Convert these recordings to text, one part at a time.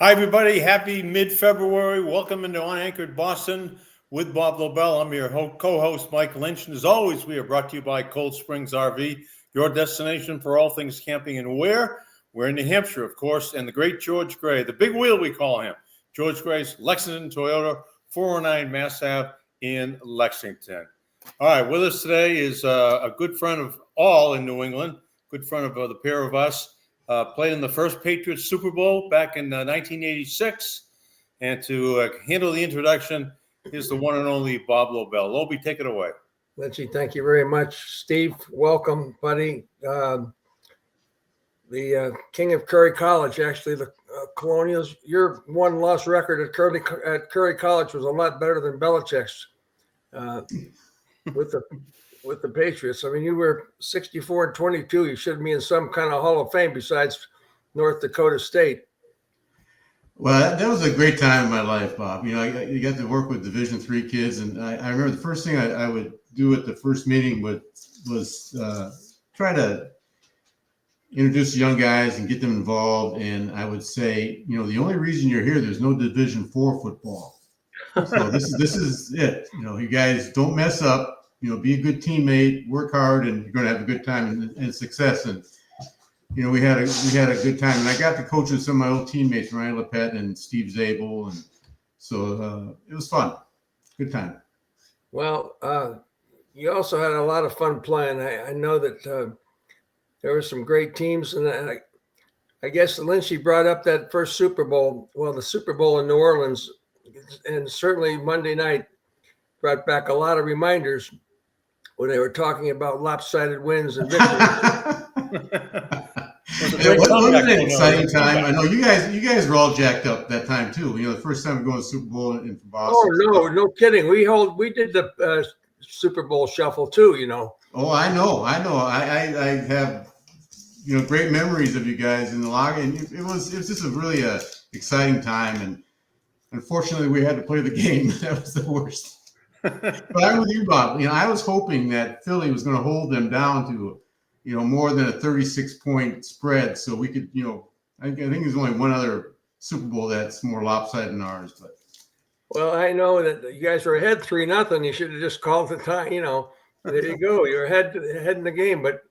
Hi, everybody. Happy mid-February. Welcome into UnAnchored Boston with Bob Lobel. I'm your co-host, Mike Lynch. And as always, we are brought to you by Cold Springs RV, your destination for all things camping. And where? We're in New Hampshire, of course, and the great George Gray, the big wheel we call him. George Gray's Lexington Toyota, 409 Mass Ave in Lexington. All right, with us today is a good friend of all in New England, good friend of the pair of us. Played in the first Patriots Super Bowl back in 1986. And to handle the introduction is the one and only Bob Lobel. Lobie, take it away. Lynchy, thank you very much. Steve, welcome, buddy. The King of Curry College, actually, the Colonials. Your one-loss record at Curry College was a lot better than Belichick's with the Patriots. I mean, you were 64-22. You should be in some kind of Hall of Fame besides North Dakota State. Well, that was a great time in my life, Bob. You know, you got to work with Division III kids, and I remember the first thing I would do at the first meeting was try to introduce the young guys and get them involved. And I would say, you know, the only reason you're here, there's no Division IV football. So this is it. You know, you guys don't mess up. You know, be a good teammate, work hard, and you're going to have a good time and success. And you know, we had a good time, and I got to coach with some of my old teammates, Ryan Lepet and Steve Zabel, and so it was fun, good time. Well, you also had a lot of fun playing. I know that there were some great teams, and I guess Lynchy brought up that first Super Bowl. Well, the Super Bowl in New Orleans, and certainly Monday night brought back a lot of reminders when they were talking about lopsided wins and victories. It was an exciting time. I know you guys were all jacked up that time too. You know, the first time going to the Super Bowl in Boston. Oh no kidding. We did the Super Bowl shuffle too. You know. Oh, I know. I have great memories of you guys in the locker, and it was just a really exciting time. And unfortunately, we had to play the game. That was the worst. But I'm with you, Bob. You know, I was hoping that Philly was going to hold them down to, you know, more than a 36-point spread, so we could, you know, I think there's only one other Super Bowl that's more lopsided than ours. But well, I know that you guys were ahead 3-0. You should have just called the time. You know, there you go. You're ahead in the game. But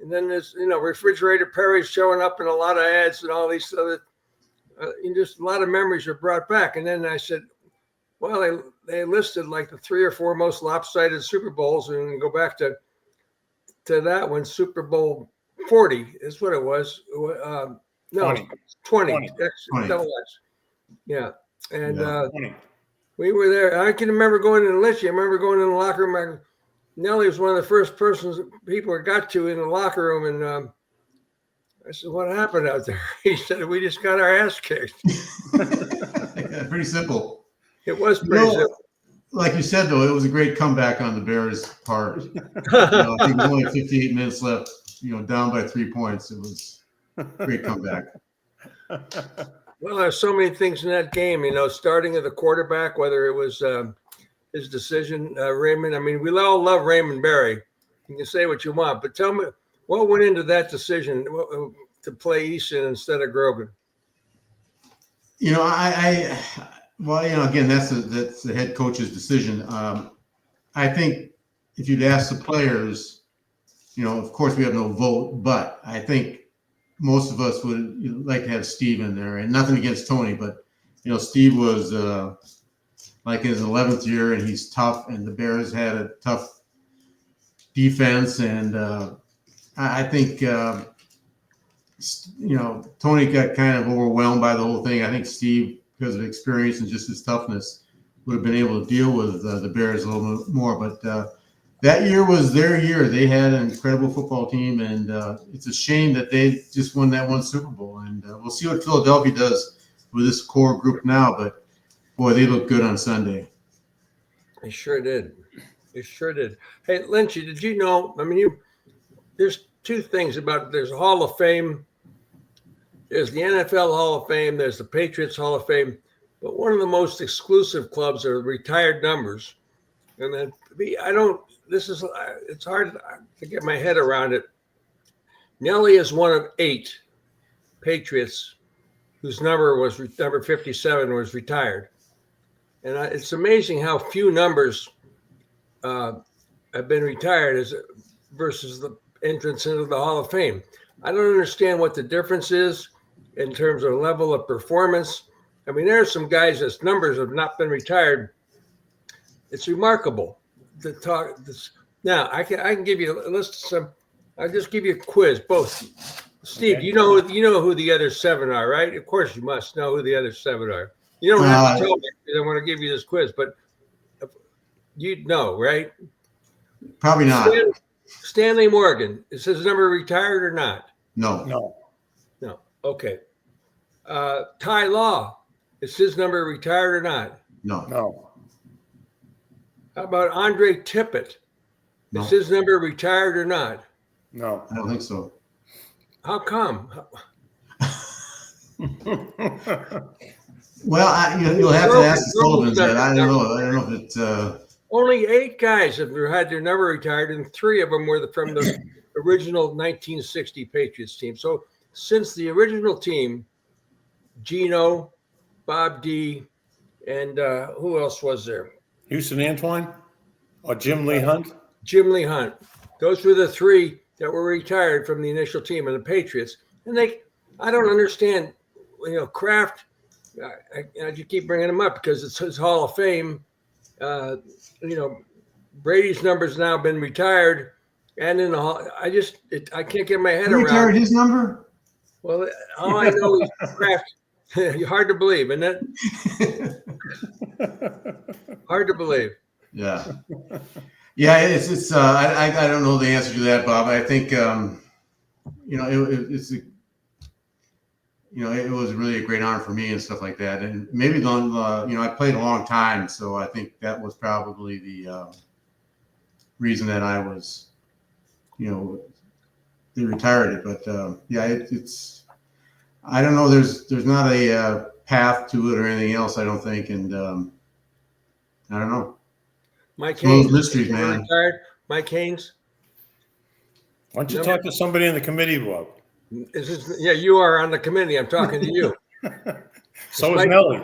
and then there's, you know, Refrigerator Perry's showing up in a lot of ads and all these other, just a lot of memories are brought back. And then I said, well, they listed like the 3 or 4 most lopsided Super Bowls, and go back to that one, Super Bowl 40 is what it was. No, 20. That's double X. Yeah, and we were there. I can remember going to Lynch. I remember going in the locker room. Nelly was one of the first people got to in the locker room, and I said, "What happened out there?" He said, "We just got our ass kicked." Yeah, pretty simple. It was pretty simple. Like you said, though, it was a great comeback on the Bears' part. You know, I think there was only 58 minutes left, you know, down by 3 points. It was a great comeback. Well, there's so many things in that game, you know, starting at the quarterback, whether it was his decision, Raymond. I mean, we all love Raymond Berry. You can say what you want, but tell me what went into that decision to play Easton instead of Grogan? You know, well, you know, again, that's the head coach's decision. I think if you'd ask the players, you know, of course we have no vote, but I think most of us would like to have Steve in there. And nothing against Tony, but you know, Steve was like in his 11th year, and he's tough. And the Bears had a tough defense, and I think you know, Tony got kind of overwhelmed by the whole thing. I think Steve, because of experience and just his toughness, would have been able to deal with the Bears a little bit more. But that year was their year. They had an incredible football team, and it's a shame that they just won that one Super Bowl. And we'll see what Philadelphia does with this core group now. But, boy, they look good on Sunday. They sure did. They sure did. Hey, Lynchy, did you know, I mean, there's two things about, there's a Hall of Fame. There's the NFL Hall of Fame. There's the Patriots Hall of Fame. But one of the most exclusive clubs are retired numbers. And then it's hard to get my head around it. Nelly is one of 8 Patriots whose number was number 57, was retired. And it's amazing how few numbers have been retired versus the entrance into the Hall of Fame. I don't understand what the difference is in terms of level of performance. I mean, there are some guys whose numbers have not been retired. It's remarkable to talk this. Now, I can give you a list of some. I'll just give you a quiz, both. Steve, Okay. you know who the other 7 are, right? Of course, you must know who the other 7 are. You don't have to tell me because I want to give you this quiz, but you know, right? Probably not. Stanley Morgan. Is his number retired or not? No. No. No. Okay. Ty Law. Is his number retired or not? No. No. How about Andre Tippett? No. Is his number retired or not? No. I don't think so. How come? Well, you'll have to ask the Sullivans that. I don't know. I don't know if it's. Only 8 guys have had their number retired, and 3 of them were from the original 1960 Patriots team. So since the original team, Gino, Bob D, and who else was there? Houston Antwine or Jim Lee Hunt? Jim Lee Hunt. Those were the 3 that were retired from the initial team of the Patriots. And I don't understand, Kraft. I just keep bringing him up because it's his Hall of Fame. Brady's number's now been retired, and in the Hall, I can't get my head Who around. retired his number? Well, all I know is Kraft. Hard to believe, isn't it? Hard to believe. Yeah. Yeah, it's I don't know the answer to that, Bob. I think it was really a great honor for me and stuff like that. And maybe I played a long time, so I think that was probably the reason that I was, they retired it. But it's I don't know. There's not a path to it or anything else. I don't think, and I don't know. Mike Some of Haynes, those mysteries, man. retired. Mike Haynes. Why don't you talk to somebody in the committee, Bob? You are on the committee. I'm talking to you. So is Nelly.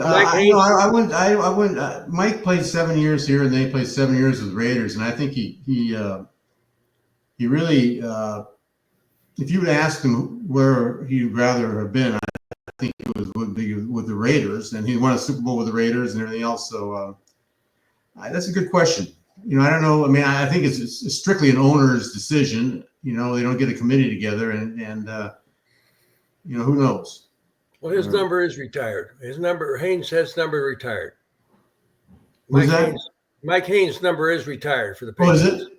I went. Mike played 7 years here, and then he played 7 years with the Raiders. And I think he really, if you would ask him where he'd rather have been, I think it would be with the Raiders, and he won a Super Bowl with the Raiders and everything else. So that's a good question. I don't know. I mean, I think it's strictly an owner's decision. They don't get a committee together, and who knows. Well, his number is retired. Haynes has number retired. Who's that? Mike Haynes' number is retired for the Patriots. Patriots. Oh, is it?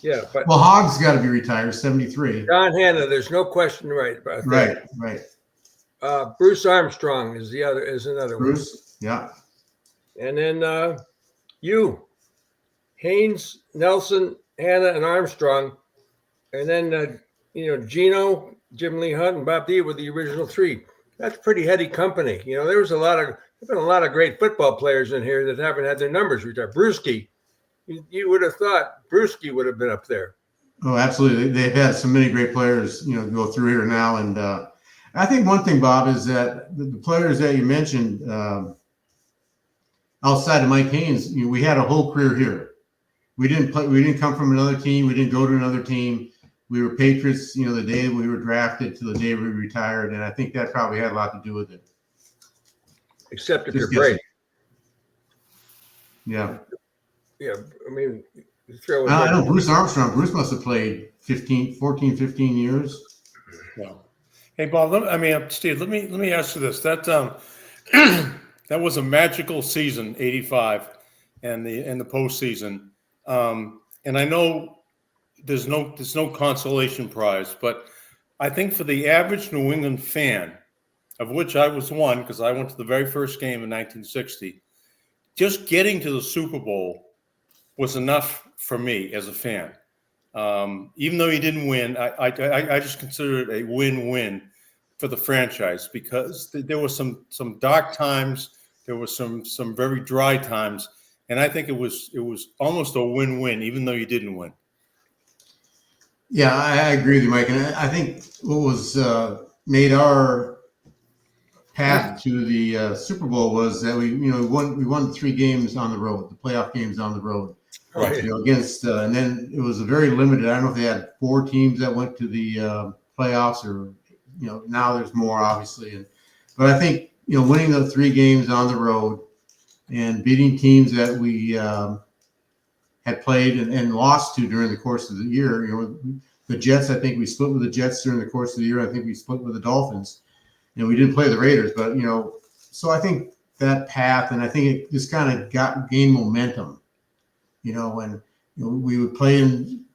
Yeah, but Hogg's got to be retired, 73. John Hanna, there's no question about that. Right. Bruce Armstrong is another Bruce, one. Yeah. And then Haynes, Nelson, Hanna, and Armstrong, and then Gino, Jim Lee Hunt, and Bob D were the original 3. That's pretty heady company. There's been a lot of great football players in here that haven't had their numbers retired. Brewski, you would have thought Brewski would have been up there. Oh, absolutely. They've had so many great players, go through here now. And I think one thing, Bob, is that the players that you mentioned outside of Mike Haynes, we had a whole career here. We didn't come from another team. We didn't go to another team. We were Patriots, the day we were drafted to the day we retired. And I think that probably had a lot to do with it. Except if you're Brady. Yeah. Yeah. I mean, I know Bruce Armstrong. Bruce must have played 15 years. Yeah. Hey, Bob, Steve, let me ask you this. That that was a magical season, 85, and the postseason. And I know there's no consolation prize, but I think for the average New England fan, of which I was one because I went to the very first game in 1960, just getting to the Super Bowl was enough for me as a fan. Even though he didn't win, I just consider it a win-win for the franchise because there were some dark times, there were some very dry times, and I think it was almost a win-win, even though you didn't win. Yeah, I agree with you, Mike. And I think what was made our path to the Super Bowl was that we won 3 games on the road, the playoff games on the road. Right. Against and then it was a very limited. I don't know if they had 4 teams that went to the playoffs, or now there's more, obviously. But I think winning the 3 games on the road and beating teams that we had played and lost to during the course of the year. The Jets, I think we split with the Jets during the course of the year. I think we split with the Dolphins. We didn't play the Raiders, but so I think that path, and I think it just kind of gained momentum. When we would played in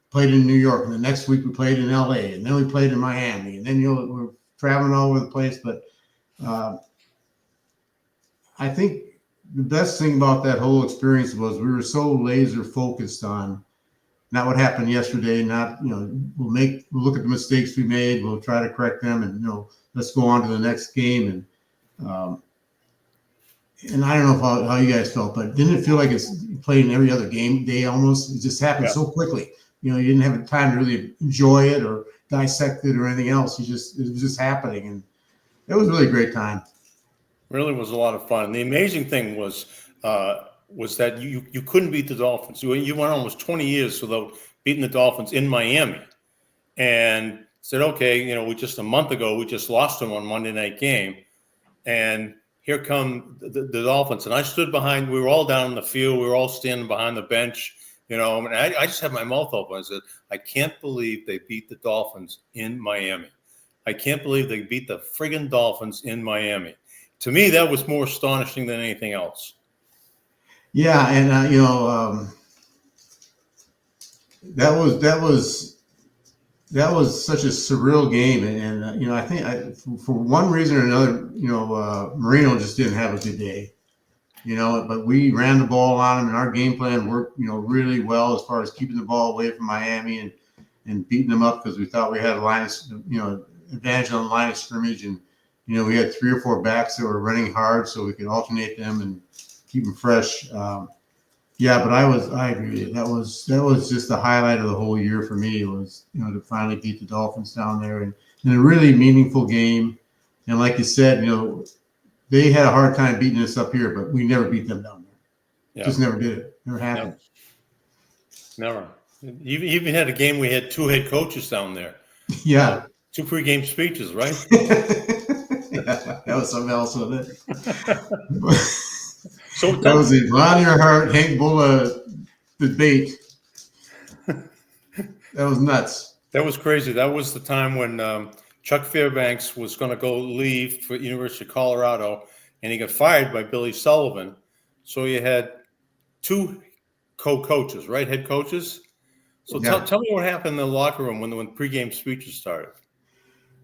New York, and the next week we played in LA, and then we played in Miami, and then we're traveling all over the place. But I think the best thing about that whole experience was we were so laser focused on not what happened yesterday, not we'll look at the mistakes we made, we'll try to correct them, and let's go on to the next game. And I don't know how you guys felt, but didn't it feel like it's played in every other game day almost? It just happened so quickly. You didn't have time to really enjoy it or dissect it or anything else. It was just happening, and it was really a great time. Really was a lot of fun. And the amazing thing was that you couldn't beat the Dolphins. You went almost 20 years without beating the Dolphins in Miami, and said, okay, we just a month ago we just lost them on Monday night game, and here come the Dolphins. And I stood behind. We were all down in the field. We were all standing behind the bench. I just had my mouth open. I said, I can't believe they beat the Dolphins in Miami. I can't believe they beat the friggin' Dolphins in Miami. To me, that was more astonishing than anything else. Yeah, and that was such a surreal game, and I think for one reason or another, Marino just didn't have a good day, But we ran the ball on him, and our game plan worked, really well as far as keeping the ball away from Miami and beating them up, because we thought we had a line of, advantage on the line of scrimmage, and we had 3 or 4 backs that were running hard, so we could alternate them and keep them fresh. But I agree with you. That was just the highlight of the whole year for me, was to finally beat the Dolphins down there, and in a really meaningful game. And like you said, they had a hard time beating us up here, but we never beat them down there. Yeah. Just never did it. Never happened. Never. You even had a game we had 2 head coaches down there. Yeah. 2 pregame speeches, right? Yeah, that was something else, wasn't it? So that was the Ron Earhart, Hank Bulla debate. That was nuts. That was crazy. That was the time when Chuck Fairbanks was going to leave for University of Colorado, and he got fired by Billy Sullivan. So you had 2 co-coaches, right? Head coaches. So tell me what happened in the locker room when pregame speeches started.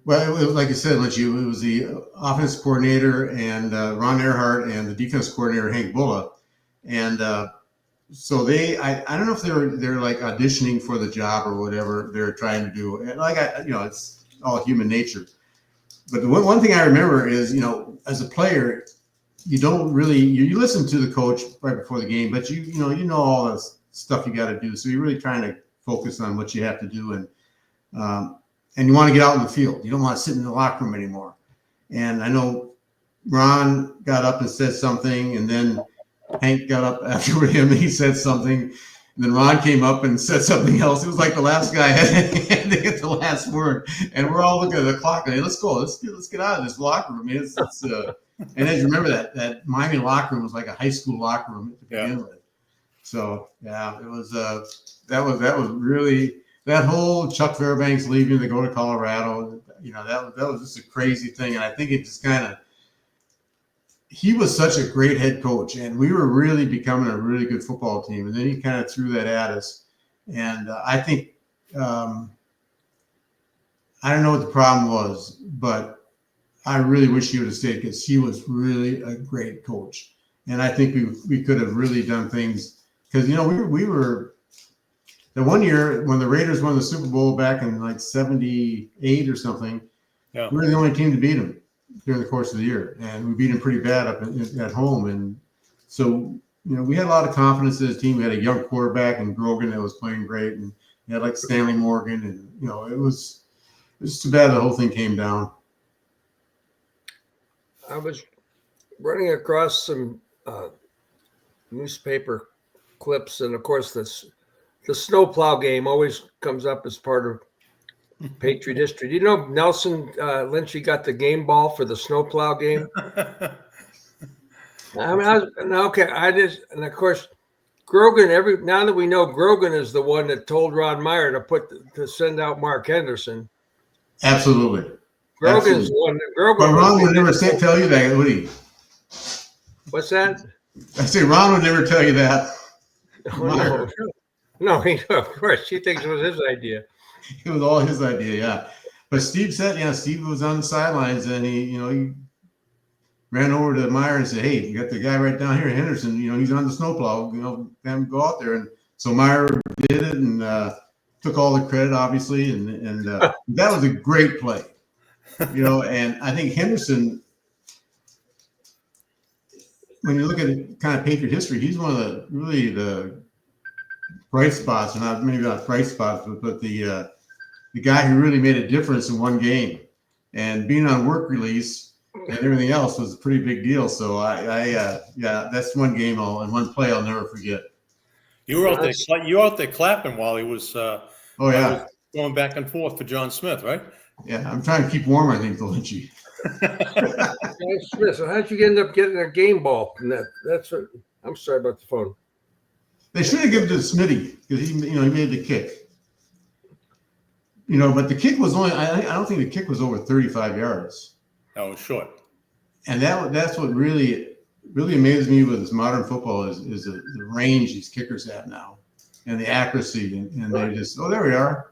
Well, it was, like I said, Lynch, it was the offense coordinator and Ron Earhart, and the defense coordinator, Hank Bulla. And so I don't know if they're like auditioning for the job or whatever they're trying to do. And it's all human nature. But the one thing I remember is, as a player, you don't really, you listen to the coach right before the game, but you know all the stuff you got to do. So you're really trying to focus on what you have to do. And you want to get out in the field. You don't want to sit in the locker room anymore. And I know Ron got up and said something, and then Hank got up after him and he said something. And then Ron came up and said something else. It was like the last guy had to get the last word. And we're all looking at the clock and, hey, let's go. Let's get out of this locker room. And as you remember, that Miami locker room was like a high school locker room to begin with. So, yeah, it was that was really – that whole Chuck Fairbanks leaving to go to Colorado, that was just a crazy thing. And I think it just he was such a great head coach, and we were really becoming a really good football team. And then he kind of threw that at us. And I think, I don't know what the problem was, but I really wish he would have stayed, because he was really a great coach. And I think we could have really done things, because, we were, the one year when the Raiders won the Super Bowl back in like 78 or something, we were the only team to beat them during the course of the year. And we beat them pretty bad up at home. And so, we had a lot of confidence in the team. We had a young quarterback in Grogan that was playing great. And we had like Stanley Morgan. And, it was too bad the whole thing came down. I was running across some newspaper clips, and of course, the snowplow game always comes up as part of Patriot history. Do you know Nelson Lynch got the game ball for the snowplow game? I mean, and of course, Grogan. Now that we know Grogan is the one that told Ron Meyer to send out Mark Henderson. Absolutely. Grogan's the one. But Ron would never tell you that, would he? What's that? I say Ron would never tell you that. Oh, no, of course, he thinks it was his idea. It was all his idea, yeah. But Steve said, Steve was on the sidelines, and he ran over to Meyer and said, "Hey, you got the guy right down here, Henderson. He's on the snowplow. Have him go out there." And so Meyer did it and took all the credit, obviously, and that was a great play. And I think Henderson, when you look at it, kind of Patriot history, he's one of the bright spots, and maybe not bright spots, but the guy who really made a difference in one game. And being on work release and everything else was a pretty big deal. So that's one game and one play I'll never forget. You were out there clapping while he was going back and forth for John Smith, right? Yeah, I'm trying to keep warm, I think, the Lynchy. So how'd you end up getting a game ball? That's what I'm sorry about the phone. They should have given it to Smitty because he made the kick. But the kick was only I don't think the kick was over 35 yards. Oh, it was short. And that's what really amazes me with this modern football is the range these kickers have now and the accuracy and they just there we are.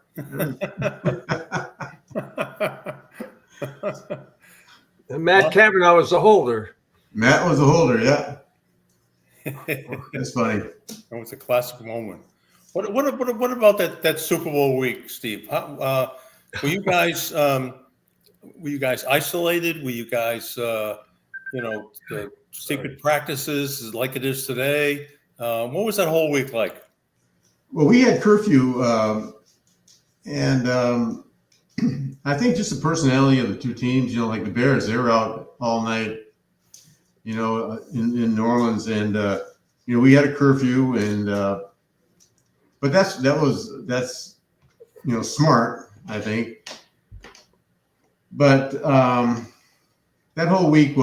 And Matt Cavanaugh was the holder. Matt was the holder, yeah. That's funny. That was a classic moment. What about that Super Bowl week, Steve? Were you guys isolated? Were you guys the secret practices like it is today? What was that whole week like? Well, we had curfew, and I think just the personality of the two teams. Like the Bears, they were out all night. In New Orleans, and we had a curfew, and but that's smart, I think. But that whole week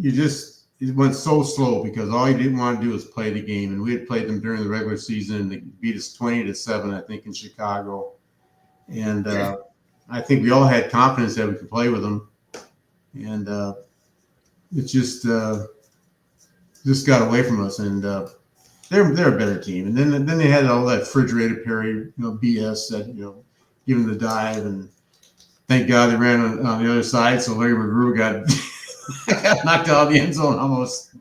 it went so slow because all you didn't want to do was play the game, and we had played them during the regular season, and they beat us 20-7, I think, in Chicago, and I think we all had confidence that we could play with them, and it just got away from us, and they're a better team. And then they had all that refrigerator period, BS that giving the dive, and thank God they ran on the other side, so Larry McGrew got knocked out of the end zone almost.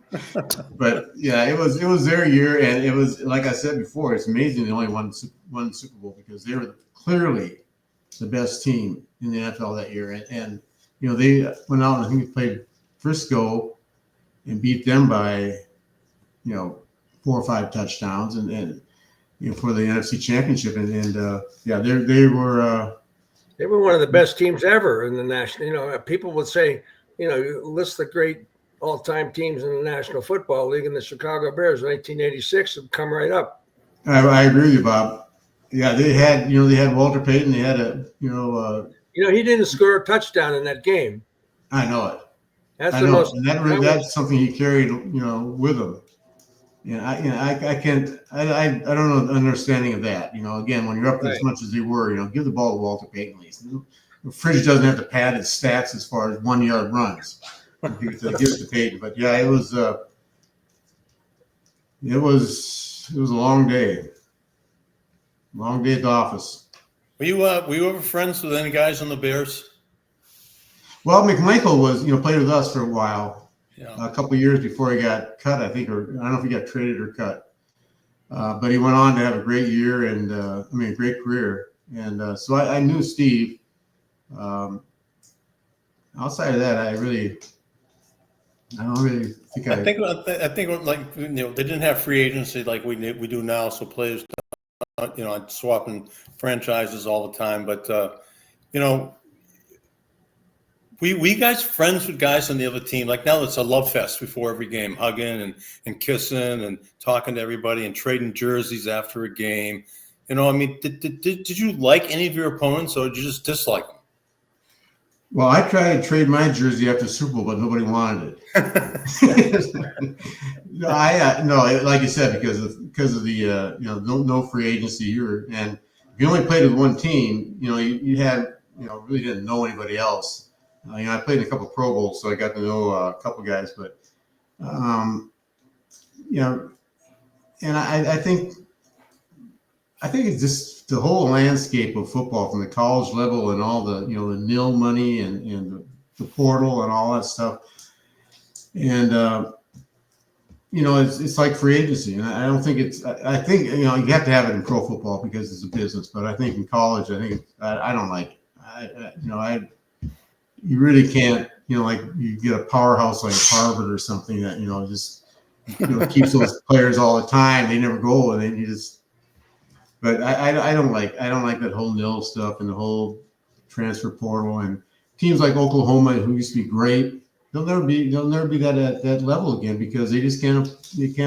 But yeah, it was their year, and it was like I said before, it's amazing they only won Super Bowl because they were clearly the best team in the NFL that year, and they went out and I think they played Frisco and beat them by 4 or 5 touchdowns and for the NFC Championship and they were one of the best teams ever in the national. People would say list the great all-time teams in the National Football League, and the Chicago Bears in 1986 would come right up. I agree with you, Bob. Yeah, they had Walter Payton. They had he didn't score a touchdown in that game. I know it. That's that's something he carried, with him. I can't. I don't know the understanding of that. Again, when you're up there as much as they were, give the ball to Walter Payton at least. Fridge doesn't have to pad his stats as far as 1-yard runs. Give it to Payton. But yeah, it was a long day. Long day at the office. Were you ever friends with any guys on the Bears? Well, McMichael was, played with us for a while, Yeah. a couple of years before he got cut, I think, or I don't know if he got traded or cut. But he went on to have a great year and, a great career. And so I knew Steve. Outside of that, I don't really think I think like they didn't have free agency like we do now, so players swapping franchises all the time. But We guys friends with guys on the other team? Like now it's a love fest before every game, hugging and kissing and talking to everybody and trading jerseys after a game. You know, I mean, did you like any of your opponents or did you just dislike them? Well, I tried to trade my jersey after the Super Bowl, but nobody wanted it. No, like you said, because of the no free agency and if you only played with one team, you had really didn't know anybody else. I played in a couple of Pro Bowls, so I got to know a couple guys, but and I think it's just the whole landscape of football from the college level and all the the nil money and the portal and all that stuff, and it's like free agency, and I don't think I think you have to have it in pro football because it's a business, but I think in college, I don't like it. You really can't like you get a powerhouse like Harvard or something that just keeps those players all the time. They never go, and then you just. But I don't like that whole nil stuff and the whole transfer portal and teams like Oklahoma, who used to be great, they'll never be that at that level again because they just can't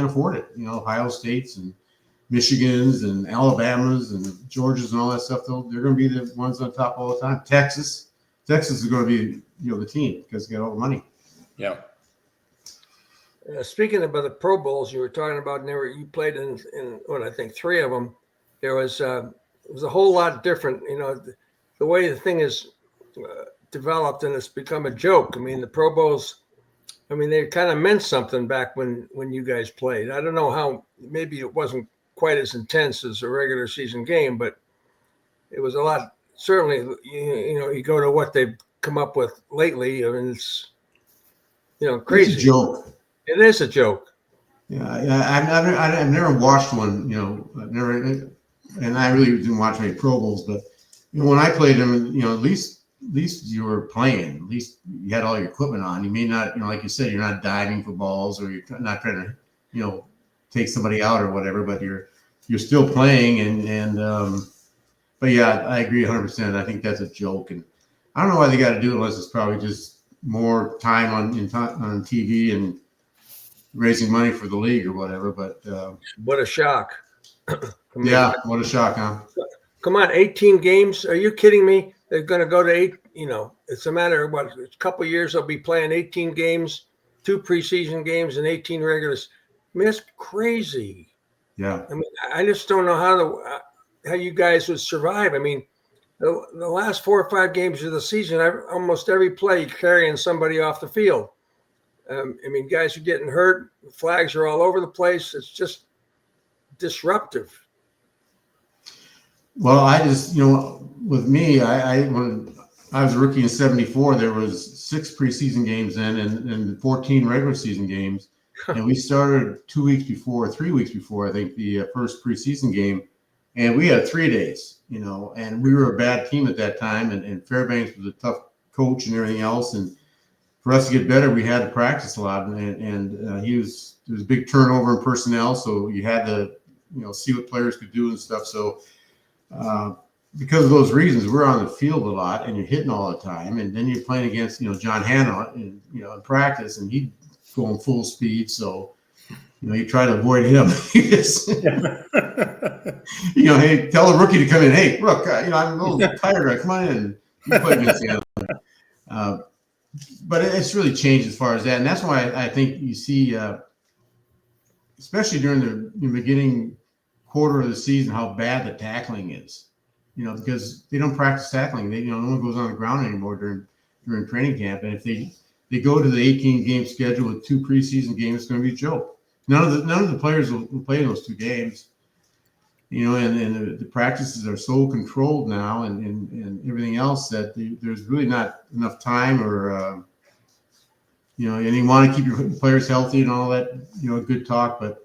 afford it. Ohio States and Michigans and Alabamas and Georgias and all that stuff. They're going to be the ones on top all the time. Texas is going to be the team because they got all the money. Yeah. Speaking about the Pro Bowls, you were talking about. You played in what I think 3 of them. There was it was a whole lot different. The way the thing is developed and it's become a joke. I mean, the Pro Bowls. I mean, they kind of meant something back when you guys played. I don't know how. Maybe it wasn't quite as intense as a regular season game, but it was a lot. Certainly, you go to what they've come up with lately. I mean, it's crazy. It's a joke. It is a joke. Yeah, I've never watched one. I've never. And I really didn't watch any Pro Bowls, but when I played them, at least you were playing. At least you had all your equipment on. You may not, like you said, you're not diving for balls or you're not trying to, take somebody out or whatever. But you're still playing. But yeah, I agree 100%. I think that's a joke, and I don't know why they got to do it unless it's probably just more time on TV and raising money for the league or whatever. But what a shock. Yeah, what a shock, huh? Come on, 18 games. Are you kidding me? They're going to go to 8. It's a matter of a couple of years. They'll be playing 18 games, 2 preseason games, and 18 regulars. I mean, that's crazy. Yeah. I mean, I just don't know how you guys would survive. I mean, the last 4 or 5 games of the season, almost every play carrying somebody off the field. I mean, guys are getting hurt. Flags are all over the place. It's just disruptive. Well, I just, with me, when I was a rookie in '74, there was 6 preseason games then and 14 regular season games. And we started 3 weeks before, I think, the first preseason game. And we had 3 days, and we were a bad team at that time. And Fairbanks was a tough coach and everything else. And for us to get better, we had to practice a lot. And there was a big turnover in personnel. So you had to, see what players could do and stuff. So, because of those reasons, we're on the field a lot and you're hitting all the time. And then you're playing against, John Hanna in practice and he's going full speed. So, you try to avoid him. Hey, tell the rookie to come in. Hey, look, I'm a little tired. Right? Come on in. You play against the other. But it's really changed as far as that. And that's why I think you see, especially during the beginning quarter of the season, how bad the tackling is, because they don't practice tackling. No one goes on the ground anymore during training camp. And if they go to the 18 game schedule with 2 preseason games, it's going to be a joke. None of the players will play in those 2 games, and the practices are so controlled now and everything else that there's really not enough time or, and you want to keep your players healthy and all that, good talk, but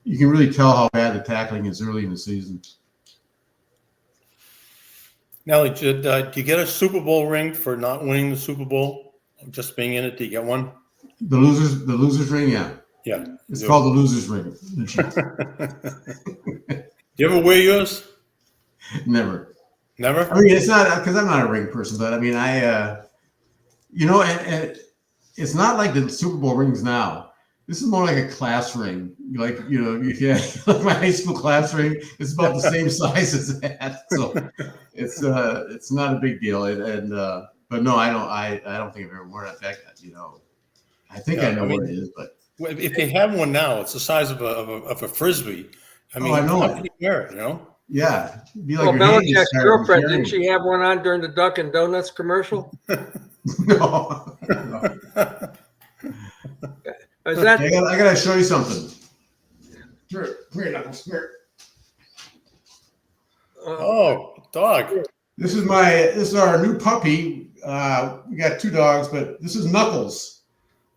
you can really tell how bad the tackling is early in the season. Now, do you get a Super Bowl ring for not winning the Super Bowl? Just being in it, do you get one? The losers ring, yeah. Yeah. It's called the losers ring. Do you ever wear yours? Never. Never? I mean, it's not because I'm not a ring person, but I mean, And it's not like the Super Bowl rings now. This is more like a class ring. Like, if you have like my high school class ring, it's about the same size as that. So it's not a big deal. But no, I don't think I've ever worn it. In fact, I think I know what it is, but if you have one now, it's the size of a frisbee. I mean, I know how it. can you wear it? Yeah, it'd be like Well, your hand Belichick's is girlfriend, carrying didn't she have one on during the Dunkin' Donuts commercial? No. Is that I gotta show you something. Come here, Knuckles. Come here. Oh, dog. This is our new puppy. We got 2 dogs, but this is Knuckles.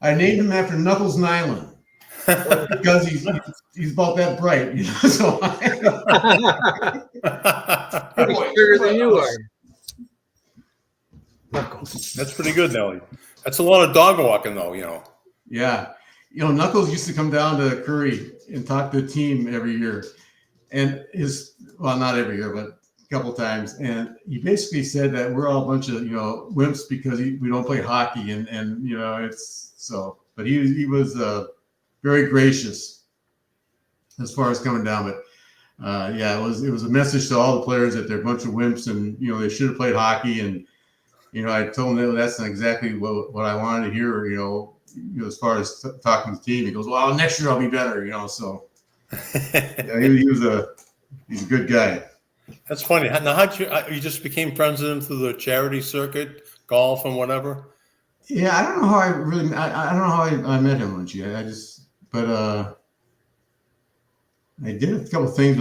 I named him after Knuckles Nyland because he's about that bright, So he's bigger than you are? That's pretty good, Nelly. That's a lot of dog walking, though. Yeah, Knuckles used to come down to Curry and talk to the team every year, and not every year, but a couple times, and he basically said that we're all a bunch of wimps because we don't play hockey, and it's so. But he was very gracious as far as coming down. But it was a message to all the players that they're a bunch of wimps, and they should have played hockey. And I told him that that's not exactly what I wanted to hear. As far as talking to the team, he goes, "Well, next year I'll be better." So he's a good guy. That's funny. Now, how'd you just became friends with him through the charity circuit, golf, and whatever? Yeah, I don't know how I don't know how I met him, Lynchy. I did a couple things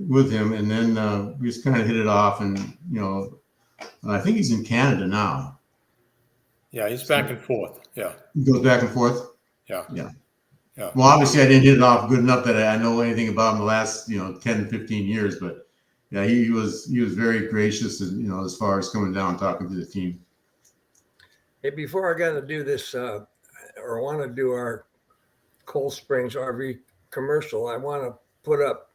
with him, and then we just kind of hit it off. And I think he's in Canada now. Yeah, he's back and forth. Yeah, he goes back and forth. Yeah. Well, obviously, I didn't hit it off good enough that I know anything about him the last 10, 15 years. But yeah, he was very gracious, as far as coming down and talking to the team. Hey, before I got to do this, or want to do our Cold Springs RV commercial, I want to put up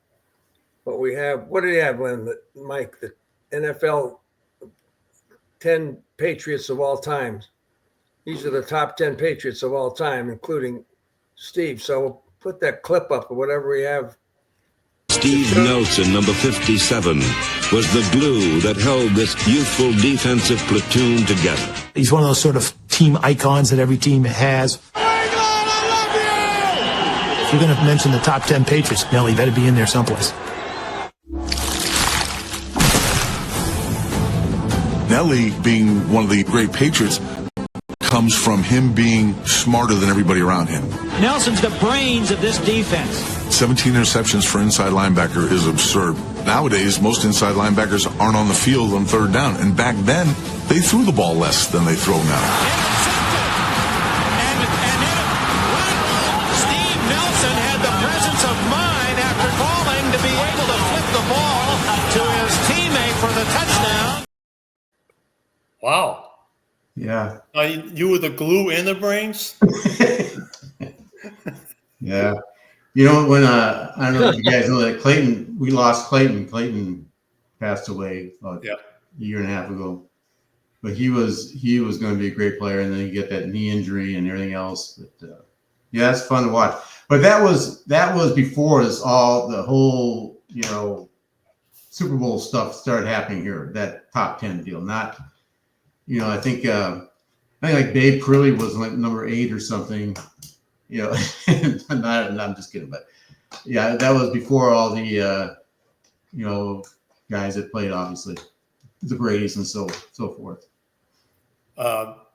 what we have. What do you have, Mike? The NFL 10 Patriots of all time. These are the top 10 Patriots of all time, including Steve. So we'll put that clip up or whatever we have. Steve Nelson, number 57, was the glue that held this youthful defensive platoon together. He's one of those sort of team icons that every team has. If you're going to mention the top 10 Patriots, Nelly, better be in there someplace. Nelly, being one of the great Patriots, comes from him being smarter than everybody around him. Nelson's the brains of this defense. 17 interceptions for inside linebacker is absurd. Nowadays, most inside linebackers aren't on the field on third down. And back then, they threw the ball less than they throw now. Steve Nelson had the presence of mind after calling to be able to flip the ball to his teammate for the touchdown. Wow. Yeah. You were the glue in the brains? Yeah. When I don't know if you guys know that we lost Clayton. Clayton passed away about a year and a half ago. But he was going to be a great player, and then he get that knee injury and everything else. But it's fun to watch. But that was before the whole Super Bowl stuff started happening here. That top 10 deal, not I think like Babe Curley was like number 8 or something. I'm just kidding, but yeah, that was before all the guys that played, obviously, the Brady's and so forth. Well,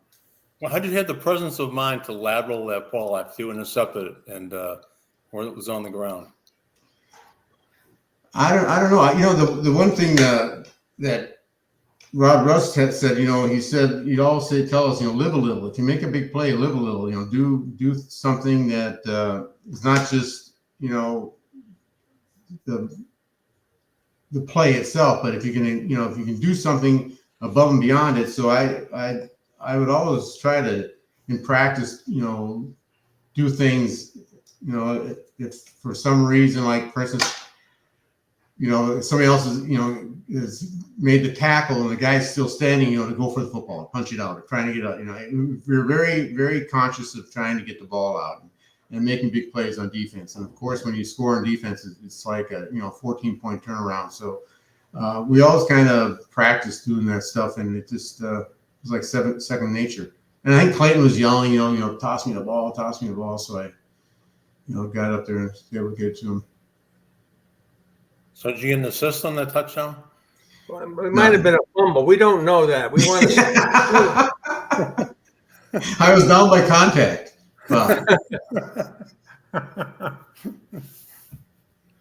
how did you have the presence of mind to lateral that ball after you intercepted it and where it was on the ground? I don't know. The one thing that Rod Rust had said, he said he'd always tell us, live a little. If you make a big play, live a little. Do something that is not just the play itself, but if you can do something above and beyond it. So I would always try to, in practice, do things, if for some reason, like for instance, somebody else is, made the tackle and the guy's still standing, to go for the football, punch it out, or trying to get out. We're very, very conscious of trying to get the ball out and making big plays on defense. And of course, when you score on defense, it's like a 14-point turnaround. So we always kind of practice doing that stuff, and it just was like second nature. And I think Clayton was yelling, toss me the ball, toss me the ball. So I, got up there and was able to get it to him. So did you get an assist on that touchdown? Well, it might have been a fumble. We don't know that. We want to. I was down by contact. Well.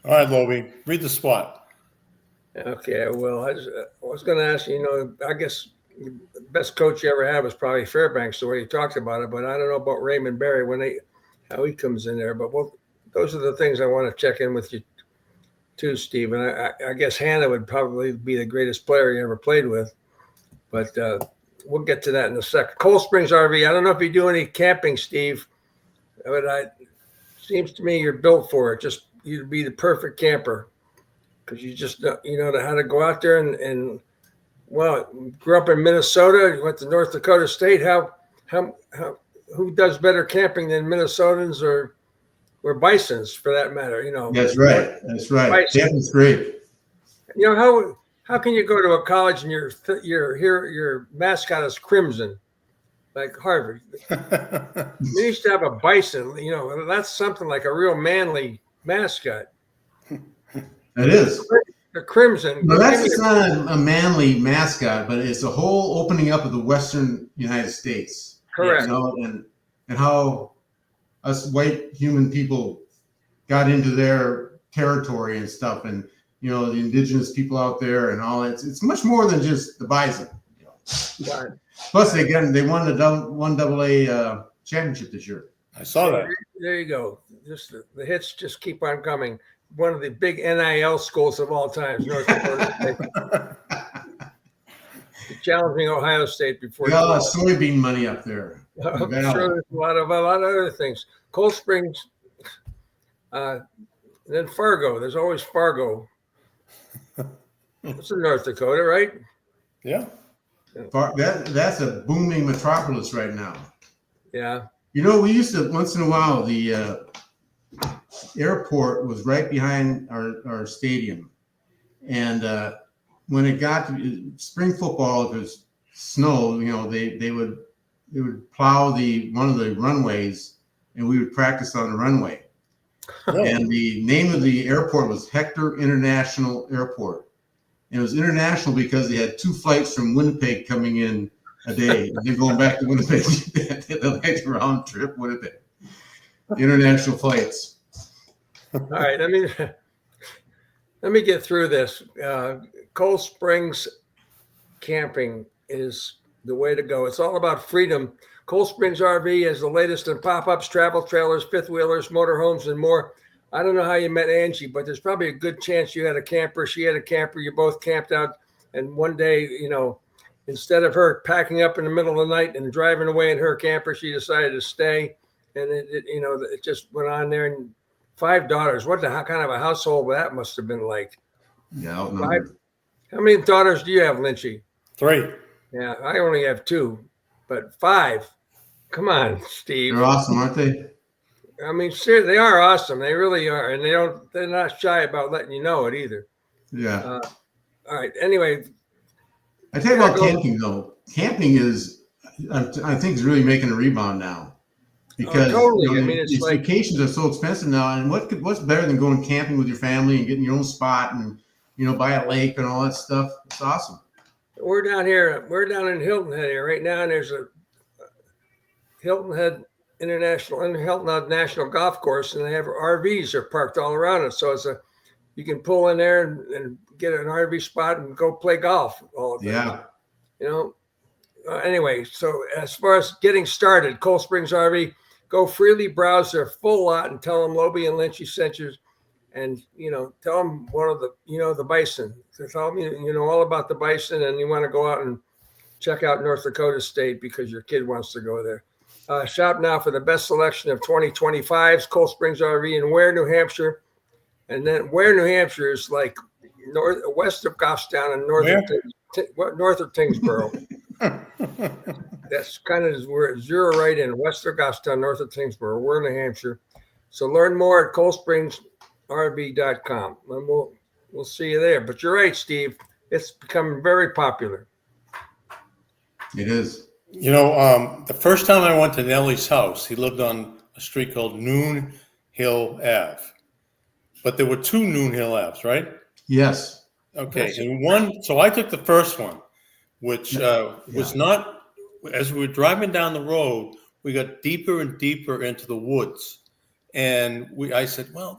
All right, Lobie, read the spot. Okay, well, I was going to ask you, I guess the best coach you ever had was probably Fairbanks, the way you talked about it, but I don't know about Raymond Berry how he comes in there. But those are the things I want to check in with you too, Steve. And I guess Hannah would probably be the greatest player you ever played with, but we'll get to that in a second. Cold Springs RV, I don't know if you do any camping, Steve, but seems to me you're built for it. Just you'd be the perfect camper because you just know how to go out there and well, grew up in Minnesota, you went to North Dakota State. Who does better camping than Minnesotans or Bisons for that matter? That's right. Camping's great. How can you go to a college and your mascot is crimson, like Harvard? We used to have a bison. That's something like a real manly mascot. It is. The crimson. No, it's not a manly mascot, but it's a whole opening up of the Western United States. Correct. And how us white human people got into their territory and stuff, and the indigenous people out there and all that. It's much more than just the bison. Right. Plus, they won the 1AA championship this year. I saw that. There you go. Just the hits just keep on coming. One of the big NIL schools of all time, North Dakota State. Challenging Ohio State before. Got a lot of soybean money up there. I'm sure there's a lot of other things. Cold Springs, then Fargo. There's always Fargo. It's in North Dakota, right? Yeah. That's a booming metropolis right now. Yeah. We used to once in a while the airport was right behind our stadium, and when it got to spring football, if it was snow, they would plow one of the runways, and we would practice on the runway. And the name of the airport was Hector International Airport, and it was international because they had 2 flights from Winnipeg coming in a day, and then going back to Winnipeg. The round trip Winnipeg. International flights. All right, let me get through this. Cold Springs camping is the way to go. It's all about freedom. Cold Springs RV is the latest in pop-ups, travel trailers, fifth wheelers, motorhomes, and more. I don't know how you met Angie, but there's probably a good chance you had a camper. She had a camper. You both camped out, and one day, instead of her packing up in the middle of the night and driving away in her camper, she decided to stay, and it just went on there. And 5 daughters. How kind of a household that must have been like? Yeah. 5. How many daughters do you have, Lynchy? 3. Yeah, I only have 2, but 5. Come on, Steve. They're awesome, aren't they? Seriously, they are awesome. They really are, and they're not shy about letting you know it either. Yeah. All right. Anyway, I tell you about camping though. Camping I think is really making a rebound now. Because totally. These vacations are so expensive now, and what's better than going camping with your family and getting your own spot and by a lake and all that stuff? It's awesome. We're down here. We're down in Hilton Head here right now, and there's a Hilton Head National Golf Course, and they have RVs are parked all around it. So you can pull in there and get an RV spot and go play golf all the time. Yeah. Anyway, so as far as getting started, Cold Springs RV, go freely browse their full lot and tell them Lobie and Lynch sent you, and tell them one of the bison. So tell them all about the bison, and you want to go out and check out North Dakota State because your kid wants to go there. Shop now for the best selection of 2025s, Cold Springs RV in Ware, New Hampshire, and then Ware, New Hampshire is like west of Goffstown and north of Tingsboro. That's kind of where zero right in west of Goffstown, north of Tingsboro. We're in New Hampshire. So learn more at coldspringsrv.com. And we'll see you there. But you're right, Steve. It's becoming very popular. It is. The first time I went to Nelly's house, he lived on a street called Noon Hill Ave. But there were 2 Noon Hill Aves, right? Yes. Okay. And so I took the first one, which was not, as we were driving down the road, we got deeper and deeper into the woods. And I said, well,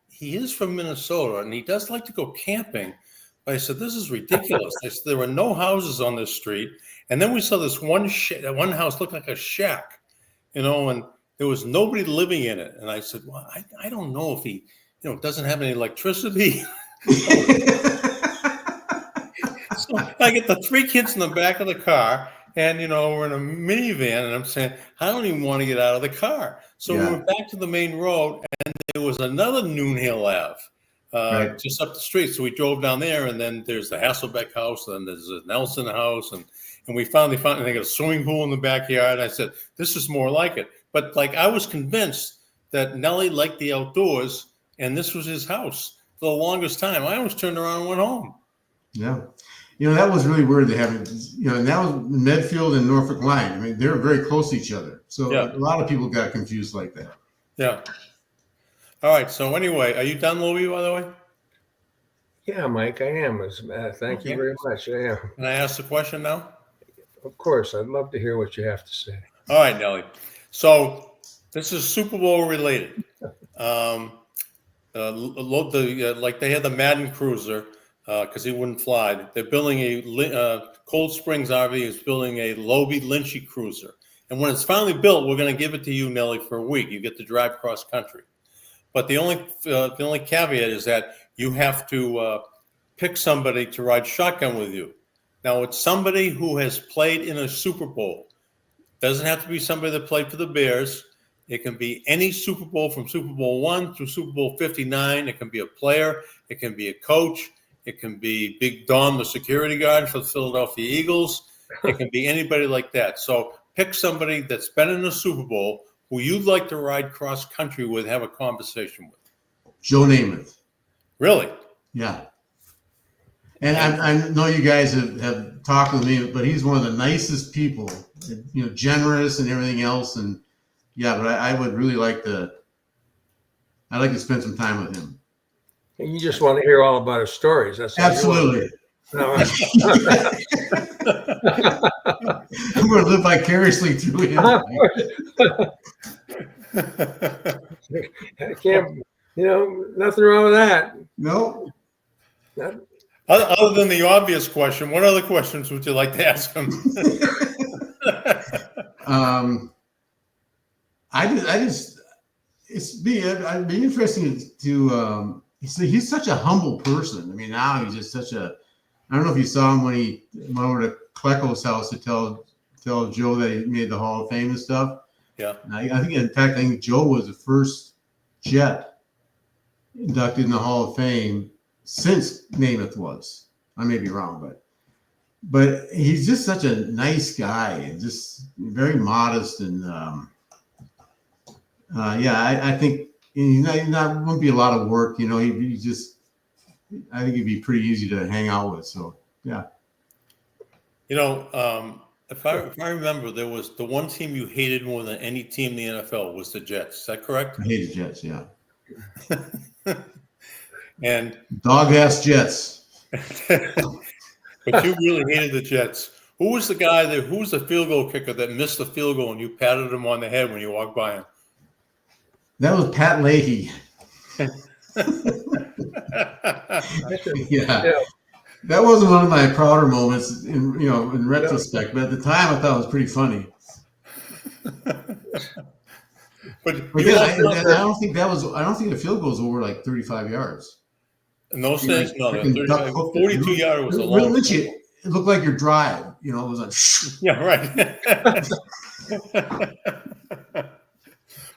he is from Minnesota and he does like to go camping. But I said, this is ridiculous. I said, there were no houses on this street. And then we saw this one house looked like a shack, and there was nobody living in it. And I said, well, I don't know if he, doesn't have any electricity. So I get the 3 kids in the back of the car, and, we're in a minivan, and I'm saying, I don't even want to get out of the car. So we went back to the main road, and there was another Noon Hill Ave. Just up the street. So we drove down there, and then there's the Hasselbeck house, and there's the Nelson house, and we finally found they got a swimming pool in the backyard. I said, this is more like it. But I was convinced that Nelly liked the outdoors, and this was his house for the longest time. I always turned around and went home. Yeah. That was really weird to have it, and that was Medfield and Norfolk line. I mean, they're very close to each other. So a lot of people got confused like that. Yeah. All right. So anyway, are you done, Louie, by the way? Yeah, Mike, I am. Thank you very much. I am. Can I ask the question now? Of course. I'd love to hear what you have to say. All right, Nelly. So this is Super Bowl related. Like they had the Madden Cruiser because he wouldn't fly. They're building Cold Springs RV is building a Lobel Lynch cruiser. And when it's finally built, we're going to give it to you, Nelly, for a week. You get to drive cross country. But the only caveat is that you have to pick somebody to ride shotgun with you. Now, it's somebody who has played in a Super Bowl. Doesn't have to be somebody that played for the Bears. It can be any Super Bowl from Super Bowl I through Super Bowl 59. It can be a player. It can be a coach. It can be Big Dom, the security guard for the Philadelphia Eagles. It can be anybody like that. So pick somebody that's been in a Super Bowl who you'd like to ride cross country with, have a conversation with. Joe Namath. Really? Yeah. And I know you guys have talked with me, but he's one of the nicest people, generous and everything else. And yeah, but I would really I'd like to spend some time with him. And you just want to hear all about his stories. That's absolutely. No. I'm going to live vicariously through him. I can't, nothing wrong with that. No. Other than the obvious question, what other questions would you like to ask him? It'd be interesting to he's such a humble person. I mean, now he's just I don't know if you saw him when he went over to Klecko's house to tell Joe that he made the Hall of Fame and stuff. Yeah. I think Joe was the first Jet inducted in the Hall of Fame since Namath was. I may be wrong, but he's just such a nice guy and just very modest and I think wouldn't be a lot of work, I think he'd be pretty easy to hang out with. So yeah. If I remember, there was the one team you hated more than any team in the NFL was the Jets. Is that correct? I hated Jets, yeah. And dog-ass Jets. But you really hated the Jets. Who was the guy who was the field goal kicker that missed the field goal and you patted him on the head when you walked by him? That was Pat Leahy. Yeah. That wasn't one of my prouder moments in retrospect, but at the time I thought it was pretty funny. But yeah, I don't think the field goal was over like 35 yards. In those days, no, 42 yard was a long. Literally, it looked like your drive. It was like. Yeah, right.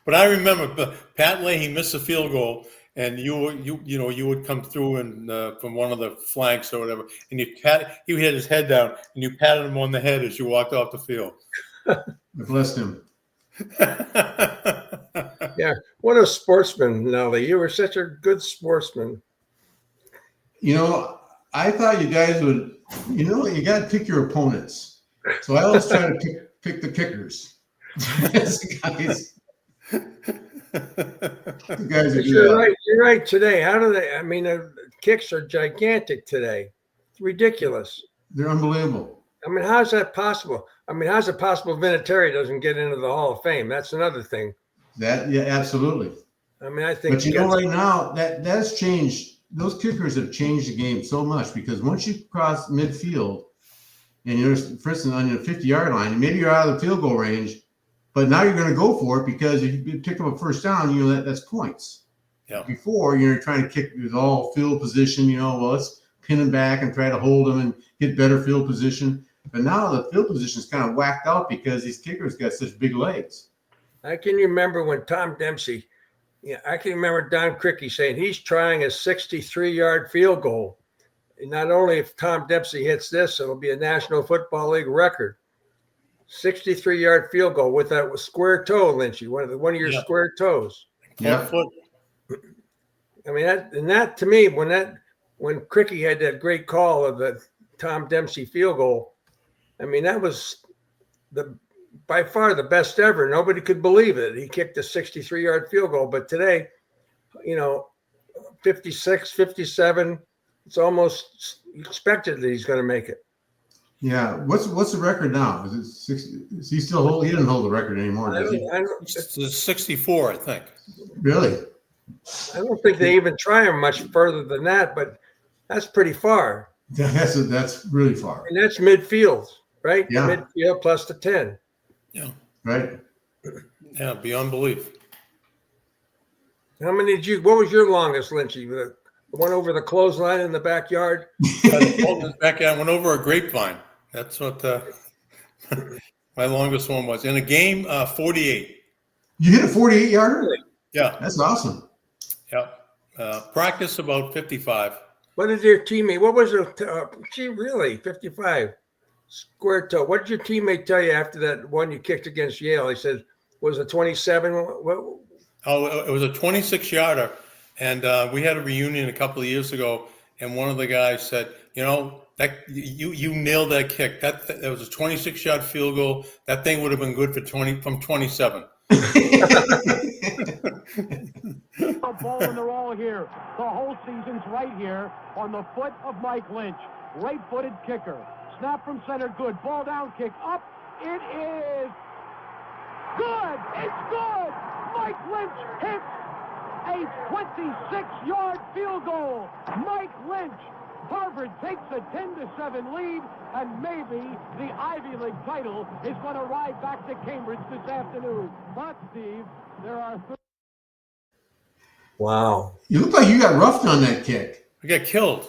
But I remember Pat Leahy missed a field goal, and you would come through and from one of the flanks or whatever, and he had his head down, and you patted him on the head as you walked off the field. I blessed him. Yeah, what a sportsman, Nelly. You were such a good sportsman. I thought you guys would. You got to pick your opponents. So I always try to pick the kickers. The guys are You're right. You're right. Today, how do they? I mean, the kicks are gigantic today. It's ridiculous. They're unbelievable. I mean, how's that possible? I mean, how's it possible Vinatieri doesn't get into the Hall of Fame? That's another thing. Yeah, absolutely. I mean, I think. But right now that's changed. Those kickers have changed the game so much because once you cross midfield, and you're, for instance, on your 50-yard line, maybe you're out of the field goal range, but now you're going to go for it because if you pick up a first down, that's points. Yeah. Before you're trying to kick with all field position, let's pin them back and try to hold them and get better field position. But now the field position is kind of whacked out because these kickers got such big legs. I can remember when Tom Dempsey. Yeah, I can remember Don Crickey saying he's trying a 63-yard field goal. And not only if Tom Dempsey hits this, it'll be a National Football League record. 63-yard field goal with that square toe, Lynchy, one of your square toes. Yeah. I mean, that to me, when Crickey had that great call of the Tom Dempsey field goal, I mean, that was by far the best ever. Nobody could believe it. He kicked a 63-yard field goal. But today, 56, 57, it's almost expected that he's going to make it. Yeah. What's the record now? Is it 60? Is he still hold? He doesn't hold the record anymore, does he? It's 64, I think. Really? I don't think they even try him much further than that, but that's pretty far. That's really far. And that's midfield, right? Yeah. Midfield plus the 10. Yeah. Right. Yeah, beyond belief. How many what was your longest, Lynchy? The one over the clothesline in the backyard? Backyard went over a grapevine. That's what my longest one was. In a game, 48. You hit a 48-yarder? Yeah. That's awesome. Yeah. Practice about 55. What did your teammate? What was it? Gee, really? 55. Square toe. What did your teammate tell you after that one you kicked against Yale? He said, was it 27? What? Oh, it was a 26-yarder. And we had a reunion a couple of years ago. And one of the guys said, that you nailed that kick. That was a 26-yard field goal. That thing would have been good from 27. Ball in the roll here. The whole season's right here on the foot of Mike Lynch. Right-footed kicker. Snap from center, good. Ball down, kick up. It is good. It's good. Mike Lynch hits a 26-yard field goal. Mike Lynch. Harvard takes a 10-7 lead, and maybe the Ivy League title is going to ride back to Cambridge this afternoon. But, Steve, there are... Wow. You look like you got roughed on that kick. We got killed.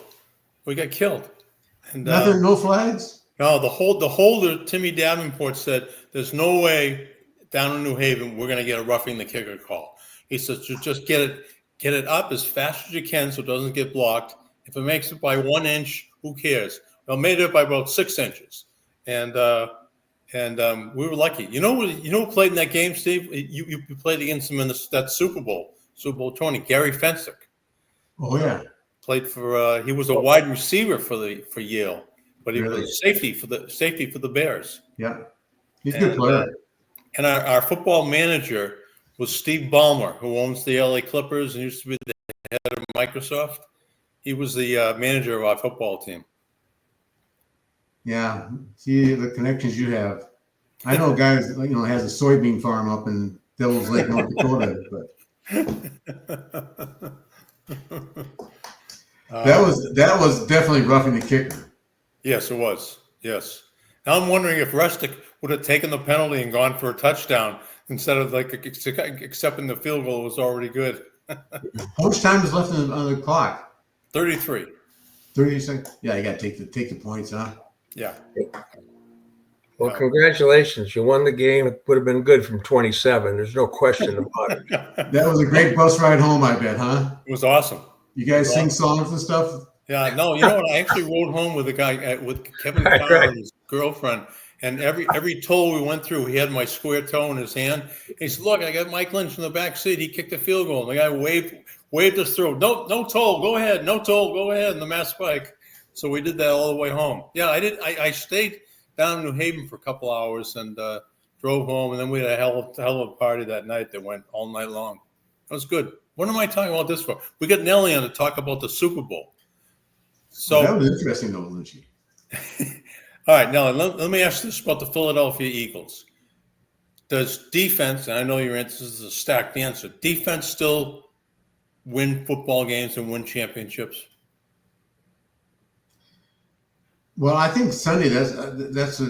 And, Nothing, no flags? No, the holder, Timmy Davenport, said, there's no way down in New Haven we're going to get a roughing the kicker call. He says, just get it up as fast as you can so it doesn't get blocked. If it makes it by 1 inch, who cares? Well, made it by about 6 inches. And we were lucky. You know who played in that game, Steve? You played against him in that Super Bowl 20, Gary Fensick. Oh, yeah. Played for he was a wide receiver for Yale, but he Really? was safety for the Bears. Yeah. He's a good player. And our football manager was Steve Ballmer, who owns the LA Clippers and used to be the head of Microsoft. He was the manager of our football team. Yeah. See the connections you have. I know guys, has a soybean farm up in Devil's Lake, North Dakota, but that was definitely roughing the kicker. Yes, it was. Yes. Now I'm wondering if Rustic would have taken the penalty and gone for a touchdown instead of accepting the field goal was already good. How much time is left on the clock? 33. 30 seconds. Yeah, you got to take the points, huh? Yeah. Well, congratulations. You won the game. It would have been good from 27. There's no question about it. That was a great bus ride home, I bet, huh? It was awesome. You guys sing songs and stuff? Yeah, no, you know what? I actually rode home with a guy with Kevin Carr Right. and his girlfriend, and every toll we went through, he had my square toe in his hand. He said, "Look, I got Mike Lynch in the back seat. He kicked a field goal." And the guy waved us through. No toll, go ahead. No toll, go ahead. And the mass spike. So we did that all the way home. Yeah, I did. I stayed down in New Haven for a couple hours and drove home, and then we had a hell of a party that night that went all night long. It was good. What am I talking about this for? We got Nelly on to talk about the Super Bowl. So That was interesting, though, Lynchy. all right, Nelly, let me ask this about the Philadelphia Eagles. Does defense, and I know your answer is a stacked answer, defense still win football games and win championships? Well, I think Sunday. That's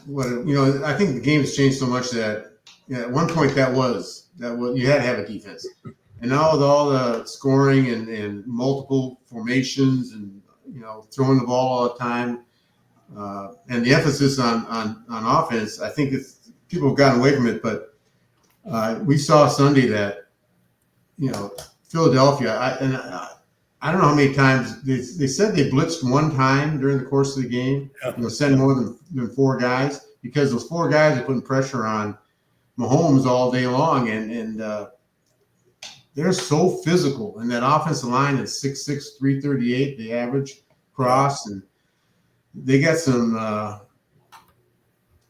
what I think the game has changed so much that at one point that was you had to have a defense, and now with all the scoring and multiple formations and throwing the ball all the time, and the emphasis on offense, I think people have gotten away from it. But we saw Sunday that Philadelphia. I don't know how many times they said they blitzed one time during the course of the game. Send more than four guys, because those four guys are putting pressure on Mahomes all day long, and they're so physical. And that offensive line is 6'6", 338, the average cross, and they got some.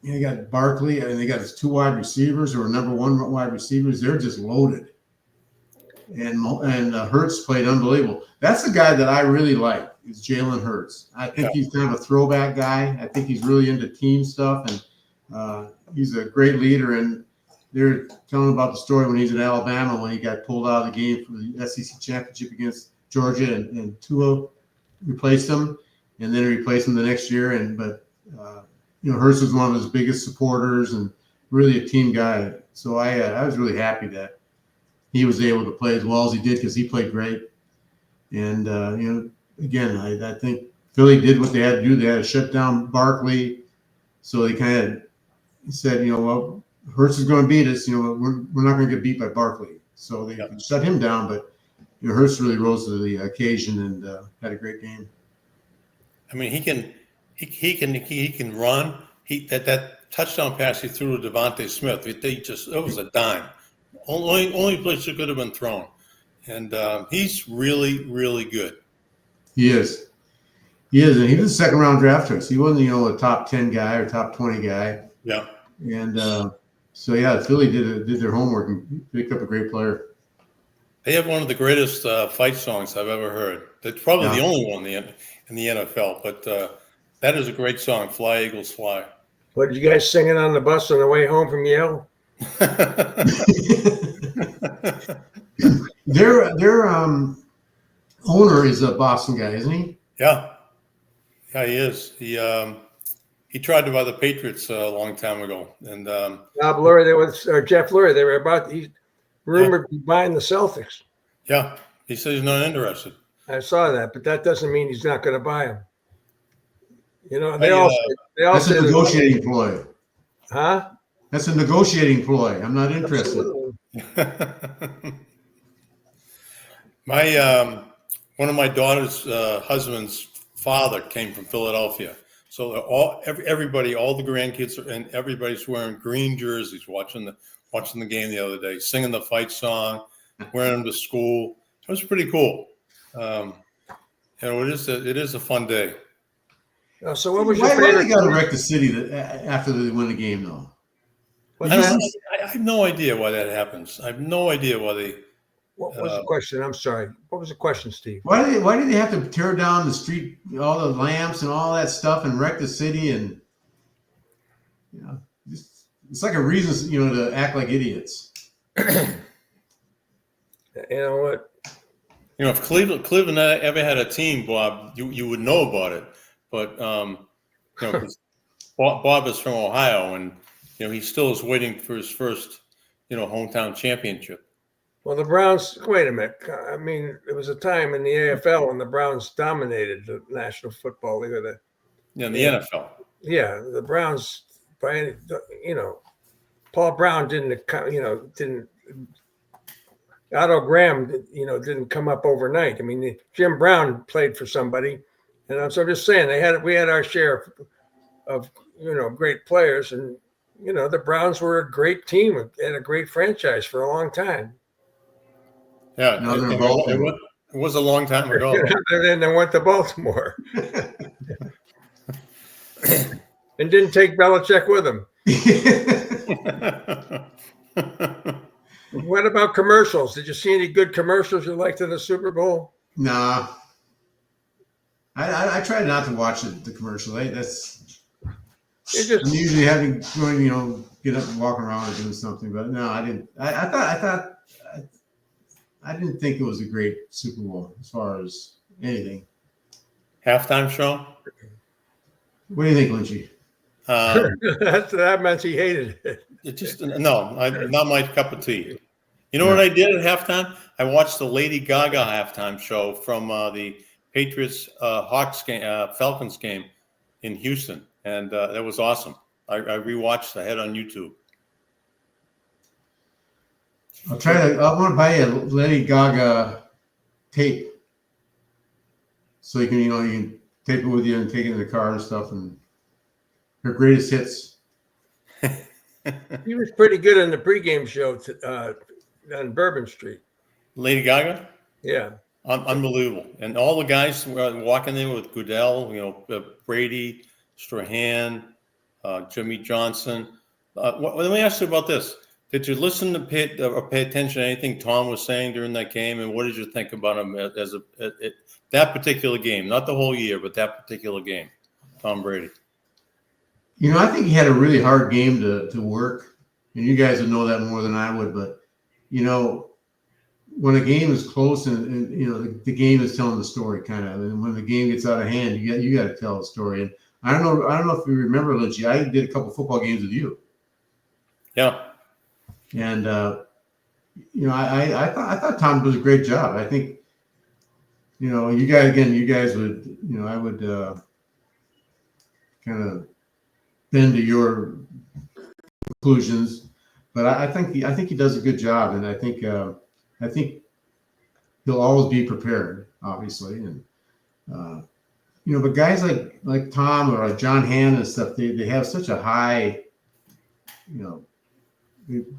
They got Barkley, and they got his two wide receivers, or number one wide receivers. They're just loaded. And Hurts played unbelievable. That's the guy that I really like, is Jalen Hurts. I think he's kind of a throwback guy. I think he's really into team stuff, and he's a great leader. And they're telling about the story when he's in Alabama, when he got pulled out of the game for the SEC championship against Georgia, and Tua replaced him, and then replaced him the next year. But Hurts was one of his biggest supporters and really a team guy. So I was really happy that he was able to play as well as he did, because he played great. And, again, I think Philly did what they had to do. They had to shut down Barkley. So they kind of said, well, Hurts is going to beat us. We're not going to get beat by Barkley. So they shut him down. But Hurts really rose to the occasion and had a great game. I mean, he can run. That touchdown pass he threw to Devontae Smith, it was a dime. Only place it could have been thrown. And he's really, really good. He is. And he was a second-round draft choice. He wasn't, a top 10 guy or top 20 guy. Yeah. And Philly did their homework and picked up a great player. They have one of the greatest fight songs I've ever heard. It's probably the only one in the NFL. But that is a great song, Fly, Eagles, Fly. What, did you guys sing it on the bus on the way home from Yale? Their owner is a Boston guy, isn't he? Yeah, he is. He tried to buy the Patriots a long time ago, and Bob Lurie, or Jeff Lurie, they were he's rumored to be buying the Celtics. Yeah, he said he's not interested. I saw that, but that doesn't mean he's not going to buy him. They all that's say a negotiating ploy. Huh? That's a negotiating ploy. I'm not interested. One of my daughter's husband's father came from Philadelphia, so everybody, all the grandkids, and everybody's wearing green jerseys, watching the game the other day, singing the fight song, wearing them to school. It was pretty cool. It is a fun day. So what was your Why favorite? they got to wreck the city after they win the game, though? I have no idea why that happens. I have no idea why they. What was the question? I'm sorry. What was the question, Steve? Why do they have to tear down the street, all the lamps and all that stuff, and wreck the city? And it's like a reason, to act like idiots. You know what? If Cleveland ever had a team, Bob, you would know about it. But 'cause Bob is from Ohio, and he still is waiting for his first, hometown championship. Well, the Browns. Wait a minute. I mean, there was a time in the AFL when the Browns dominated the National Football League. In the NFL. Yeah, the Browns by any, Paul Brown didn't Otto Graham, didn't come up overnight. I mean, Jim Brown played for somebody, and so I'm just saying we had our share of great players, and the Browns were a great team and a great franchise for a long time. Yeah, Now they're in it Baltimore. was a long time ago. And then they went to Baltimore and didn't take Belichick with them. What about commercials? Did you see any good commercials you liked in the Super Bowl? Nah. I try not to watch the commercial. I'm usually going, get up and walk around or doing something. But no, I didn't. I didn't think it was a great Super Bowl as far as anything. Halftime show. What do you think, Lynchy? That meant he hated it. It just not my cup of tea. You know what I did at halftime? I watched the Lady Gaga halftime show from the Patriots Falcons game in Houston, and that was awesome. I rewatched. I had it on YouTube. I want to buy a Lady Gaga tape, so you can tape it with you and take it in the car and stuff, and her greatest hits. He was pretty good in the pregame show on Bourbon Street. Lady Gaga? Yeah. Unbelievable. And all the guys walking in with Goodell, Brady, Strahan, Jimmy Johnson. Let me ask you about this. Did you listen to pay attention to anything Tom was saying during that game? And what did you think about him that particular game? Not the whole year, but that particular game, Tom Brady. I think he had a really hard game to work. And you guys would know that more than I would. But, when a game is close and the game is telling the story kind of. And when the game gets out of hand, you got to tell the story. And I don't know if you remember, Lynchy, I did a couple football games with you. Yeah. And I thought Tom did a great job. I think you guys would I would kind of bend to your conclusions, but I think he does a good job, and I think he'll always be prepared, obviously, and but guys like Tom or John Hanna and stuff, they have such a high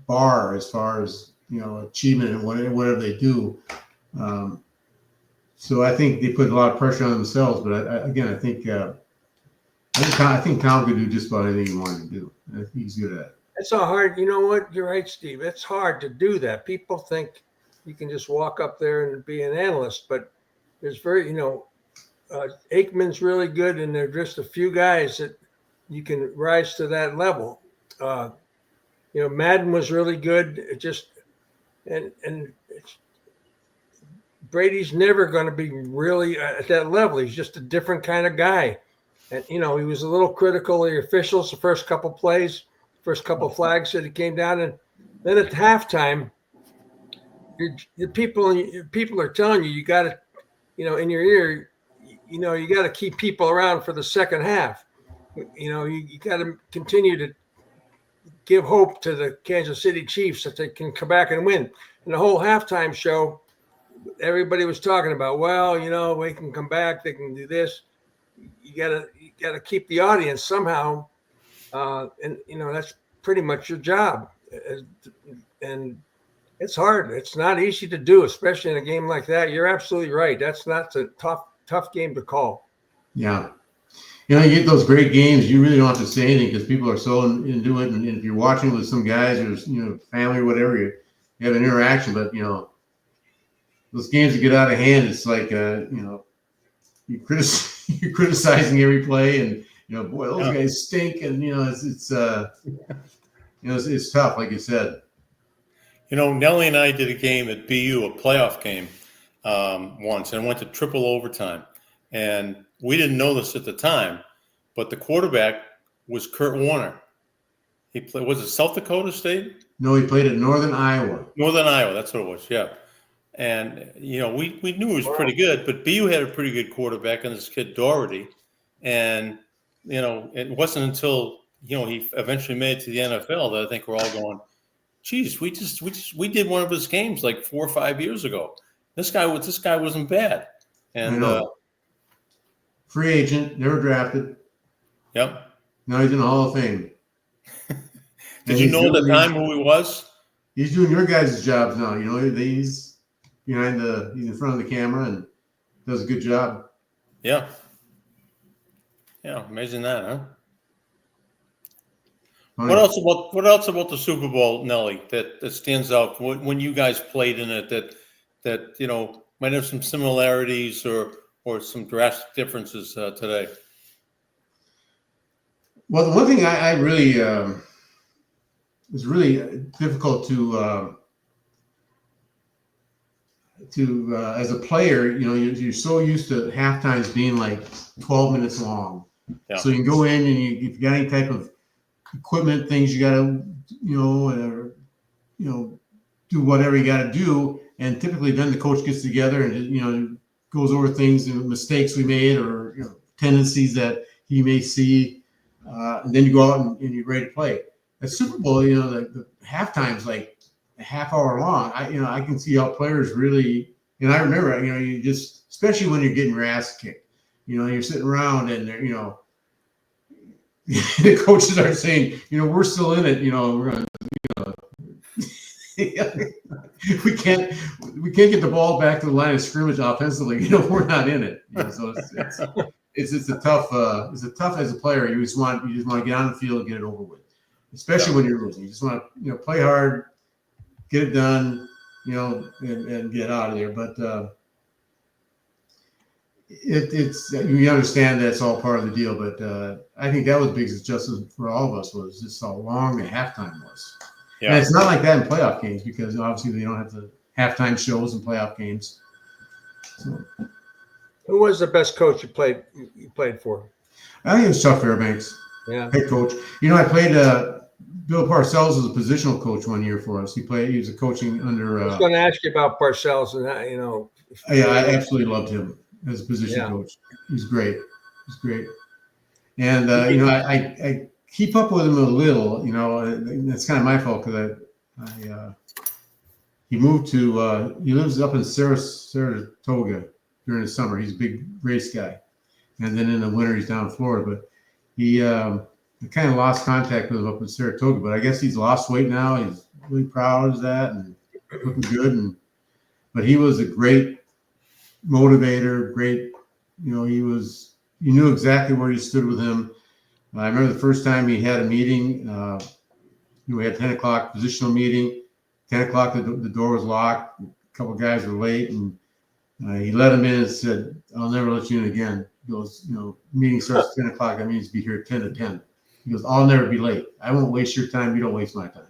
bar as far as achievement and whatever they do. So I think they put a lot of pressure on themselves. But I think Tom could do just about anything he wanted to do. I think he's good at it. It's so hard. You know what? You're right, Steve. It's hard to do that. People think you can just walk up there and be an analyst, but there's Aikman's really good, and there are just a few guys that you can rise to that level. Madden was really good. And Brady's never going to be really at that level. He's just a different kind of guy. And, he was a little critical of the officials the first couple plays, first couple flags that he came down. And then at halftime, the people are telling you got to, in your ear, you got to keep people around for the second half. You got to continue to give hope to the Kansas City Chiefs that they can come back and win. And the whole halftime show, everybody was talking about, we can come back, they can do this. You gotta keep the audience somehow, and that's pretty much your job. And it's hard. It's not easy to do, especially in a game like that. You're absolutely right. That's not a tough game to call. Yeah. You get those great games, you really don't have to say anything because people are so into it. And if you're watching with some guys or, family or whatever, you have an interaction. But, those games that get out of hand, it's like, you're criticizing every play and, boy, those guys stink. And, it's tough, like you said. Nellie and I did a game at BU, a playoff game once, and went to triple overtime. And we didn't know this at the time, but the quarterback was Kurt Warner. He played, was it South Dakota State? No, he played at Northern Iowa. Northern Iowa, that's what it was, yeah. And, we knew he was pretty good, but BU had a pretty good quarterback, and this kid Doherty. And, it wasn't until he eventually made it to the NFL, that I think we're all going, geez, we did one of his games like 4 or 5 years ago. This guy wasn't bad. And free agent, never drafted. Yep. Now he's in the Hall of Fame. Did you know at the time who he was? He's doing your guys' jobs now. He's he's in front of the camera and does a good job. Yeah. Yeah, amazing that, huh? What else about the Super Bowl, Nelly, that stands out when you guys played in it that might have some similarities or some drastic differences today? Well, the one thing I really it's really difficult to as a player, you're so used to halftimes being like 12 minutes long. Yeah. So you can go in and if you got any type of equipment things you got to, do whatever you got to do. And typically then the coach gets together and, goes over things and mistakes we made or, tendencies that he may see. And then you go out and you're ready to play. At Super Bowl, the halftime's like a half hour long. I can see how players really, and I remember, you just, especially when you're getting your ass kicked, you're sitting around and the coaches are saying, we're still in it, we're going to, we can't get the ball back to the line of scrimmage offensively. We're not in it. So it's a tough as a player. You just want to get on the field and get it over with, especially when you're losing. You just want to play hard, get it done, and get out of there. But it's you understand that's all part of the deal. But I think that was the biggest adjustment for all of us was just how long the halftime was. Yeah. And it's not like that in playoff games because obviously they don't have the halftime shows in playoff games. So. Who was the best coach you played for? I think it was Chuck Fairbanks. Yeah, head coach. I played Bill Parcells as a positional coach one year for us. He was a coaching under. I was going to ask you about Parcells and that. Yeah, I absolutely loved him as a position coach. He's great. He's great. And I keep up with him a little. That's kind of my fault because he moved to he lives up in Saratoga during the summer. He's a big race guy, and then in the winter he's down in Florida. But he kind of lost contact with him up in Saratoga. But I guess he's lost weight now. He's really proud of that and looking good. But he was a great motivator. Great, you knew exactly where you stood with him. I remember the first time he had a meeting. We had 10 o'clock positional meeting. 10 o'clock, the door was locked. A couple of guys were late, and he let him in and said, "I'll never let you in again." He goes, meeting starts at 10 o'clock. That means be here at 10 to 10. He goes, "I'll never be late. I won't waste your time. You don't waste my time."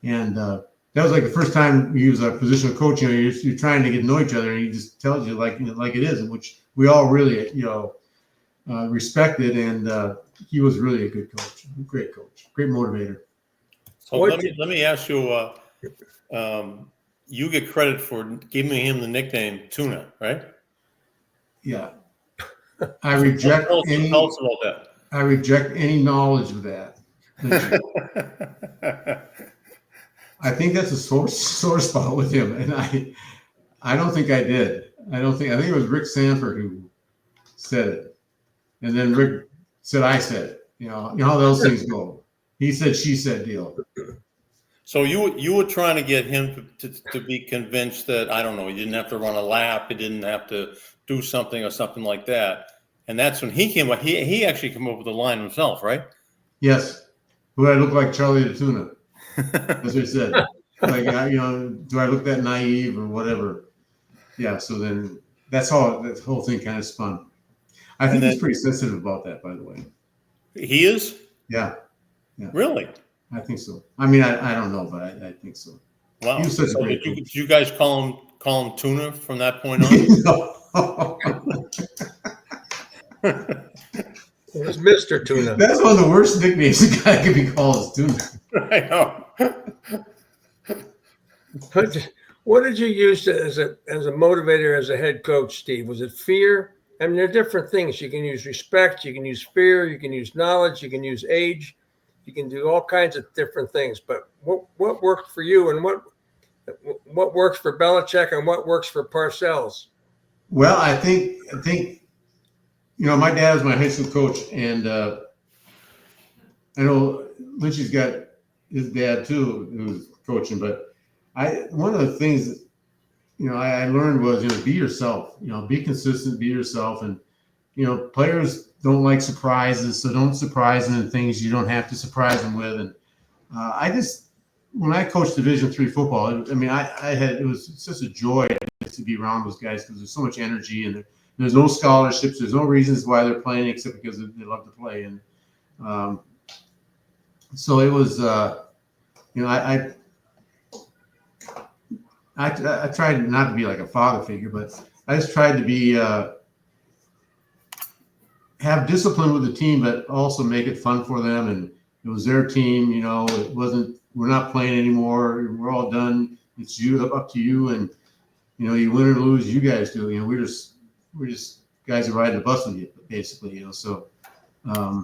And that was like the first time he was a positional coach. You're trying to get to know each other, and he just tells you like it is, which we all really, respected. And he was really a good coach, great coach, great motivator. So let me ask you. You get credit for giving him the nickname Tuna, right? Yeah. I reject tell us about that. I reject any knowledge of that. I think that's a sore spot with him, and I don't think I did. I think it was Rick Sanford who said it, and then Rick said I said it. You know how those things go. He said, she said deal. So you were trying to get him to be convinced that, I don't know, he didn't have to run a lap, he didn't have to do something or something like that. And that's when he came up. He actually came up with the line himself, right? Yes. Do I look like Charlie the Tuna? That's what he said. Like, do I look that naive or whatever? Yeah. So then that's how that whole thing kind of spun. I think he's pretty sensitive about that, by the way. He is? Yeah. Really? I think so. I mean, I don't know, but I think so. Wow. He was such a great did coach. you guys call him Tuna from that point on? It was Mr. Tuna. That's one of the worst nicknames a guy could be called is Tuna. I know. What did you use as a motivator as a head coach, Steve? Was it fear? I mean, there are different things. You can use respect, you can use fear, you can use knowledge, you can use age, you can do all kinds of different things. But what worked for you, and what works for Belichick, and what works for Parcells? Well, I think my dad was my high school coach, and I know Lynchy's got his dad too, who was coaching. But one of the things I learned was be yourself. Be consistent, be yourself, and players don't like surprises, so don't surprise them in things you don't have to surprise them with. And when I coached Division III football, it was such a joy to be around those guys because there's so much energy, and there's no scholarships, there's no reasons why they're playing except because they love to play. And so it was, I tried not to be like a father figure, but I just tried to be have discipline with the team, but also make it fun for them. And it was their team. It wasn't. We're not playing anymore. We're all done. It's up to you. And you win or lose, you guys do. We're just guys who ride the bus with you, basically. So, I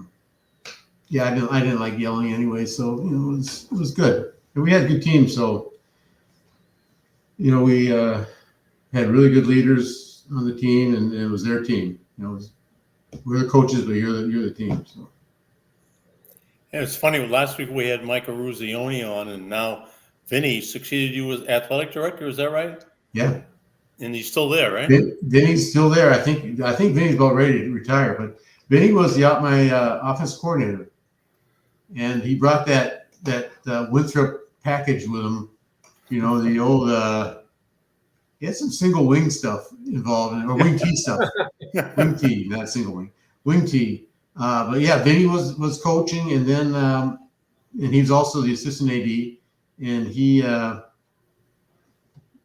didn't like yelling anyway. So it was good. And we had good teams. So we had really good leaders on the team, and it was their team. We're the coaches, but you're the team. So. And it's funny. Last week we had Micah Ruzioni on, and now Vinny succeeded you as athletic director. Is that right? Yeah. And he's still there, right? Vinny's still there. I think Vinny's about ready to retire, but Vinny was my offense coordinator, and he brought that Winthrop package with him. The old. He had some single wing stuff involved in it, or wing tee stuff. Wing tee, not single wing. Wing tee. But yeah, Vinny was coaching, and then and he was also the assistant AD, and he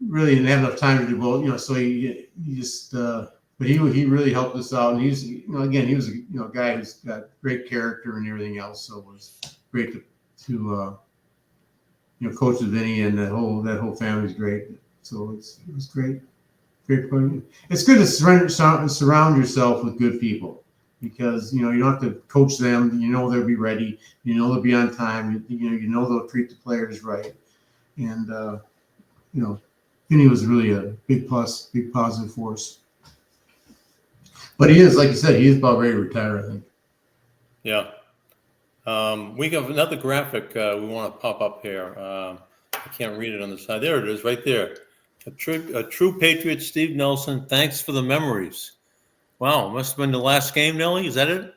really didn't have enough time to do both. So he just but he really helped us out, and he's again he was a guy who's got great character and everything else. So it was great to coach with Vinny, and that whole family's great. So it was great point. It's good to surround yourself with good people, because you don't have to coach them. They'll be ready. They'll be on time. They'll treat the players right. And Vinny was really a big plus, big positive force. But he is, like you said, he is about ready to retire, I think. Yeah. We have another graphic we want to pop up here. I can't read it on the side. There it is, right there. A true Patriot, Steve Nelson. Thanks for the memories. Wow, must have been the last game, Nelly. Is that it?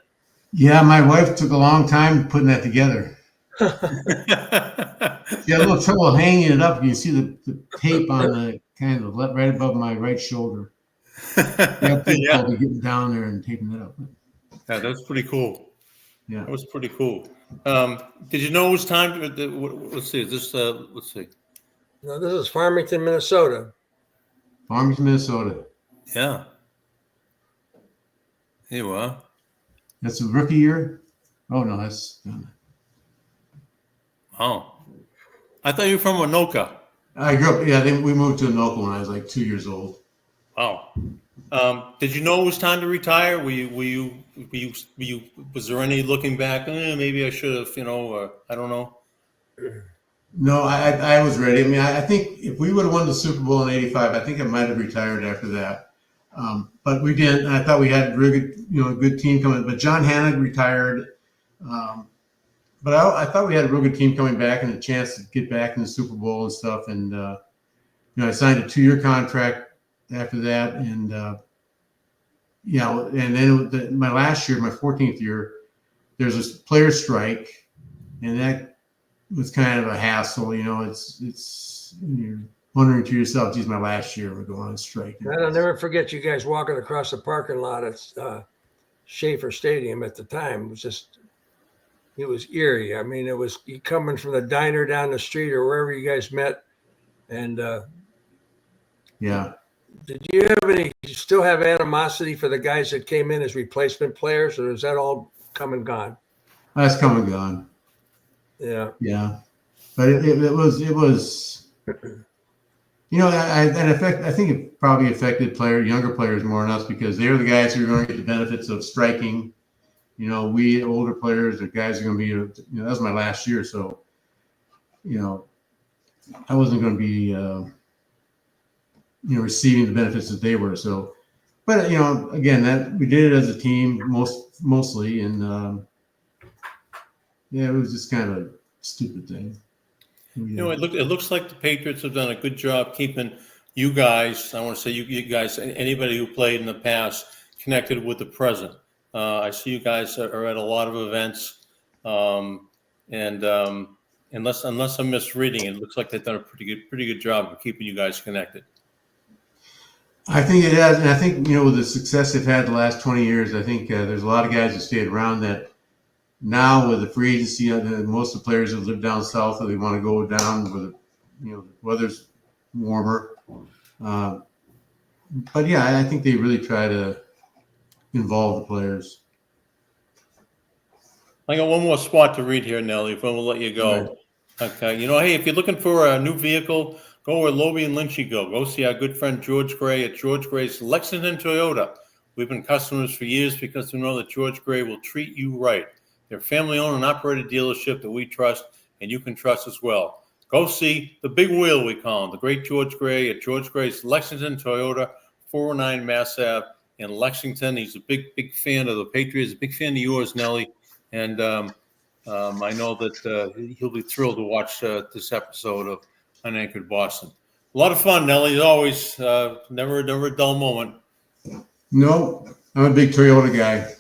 Yeah, my wife took a long time putting that together. She had a little trouble hanging it up. You can see the tape on the kind of right above my right shoulder. Yeah, getting down there and taping it up. Yeah, that's pretty cool. Yeah, that was pretty cool. Did you know it was time to? Let's see. Let's see. No, this is Farmington, Minnesota. Farmington, Minnesota. Yeah. Here you are. That's a rookie year? Oh, no, that's done. Oh. I thought you were from Anoka. I grew up, we moved to Anoka when I was like 2 years old. Wow. Did you know it was time to retire? Was there any looking back? Maybe I should have, I don't know. No, I was ready. I think if we would have won the Super Bowl in '85, I think I might have retired after that. But we didn't. I thought we had a really good, good team coming. But John Hanna retired. But I thought we had a real good team coming back and a chance to get back in the Super Bowl and stuff. And I signed a 2-year contract after that. And and then my last year, my 14th year, there's this player strike, and that was kind of a hassle. It's you're wondering to yourself, geez, my last year we're going on strike. I'll never forget you guys walking across the parking lot at Schaefer Stadium at the time. It was eerie. It was you coming from the diner down the street or wherever you guys met. And yeah. Did you still have animosity for the guys that came in as replacement players, or is that all come and gone? That's come and gone. Yeah. Yeah. But it was I think it probably affected younger players more than us because they're the guys who are going to get the benefits of striking. We older players, the guys are going to be, that was my last year. So, I wasn't going to be, receiving the benefits that they were. So, but, again, that we did it as a team mostly. And, it was just kind of a stupid thing. It looks like the Patriots have done a good job keeping you guys, I want to say you guys, anybody who played in the past, connected with the present. I see you guys are at a lot of events, and unless I'm misreading, it looks like they've done a pretty good job of keeping you guys connected. I think it has, and I think with the success they've had the last 20 years, I think there's a lot of guys that stayed around that now with the free agency, most of the players that live down south, they want to go down where the weather's warmer. But yeah, I think they really try to involve the players. I got one more spot to read here, Nelly, if we'll let you go. Right. Okay. Hey, if you're looking for a new vehicle, go where Lobel and Lynch go. Go see our good friend George Gray at George Gray's Lexington Toyota. We've been customers for years because we know that George Gray will treat you right. They're a family-owned and operated dealership that we trust, and you can trust as well. Go see the big wheel, we call him, the great George Gray at George Gray's Lexington Toyota, 409 Mass Ave in Lexington. He's a big fan of the Patriots, a big fan of yours, Nelly. And I know that he'll be thrilled to watch this episode of UnAnchored Boston. A lot of fun, Nelly, as always. Never a dull moment. No, I'm a big Toyota guy.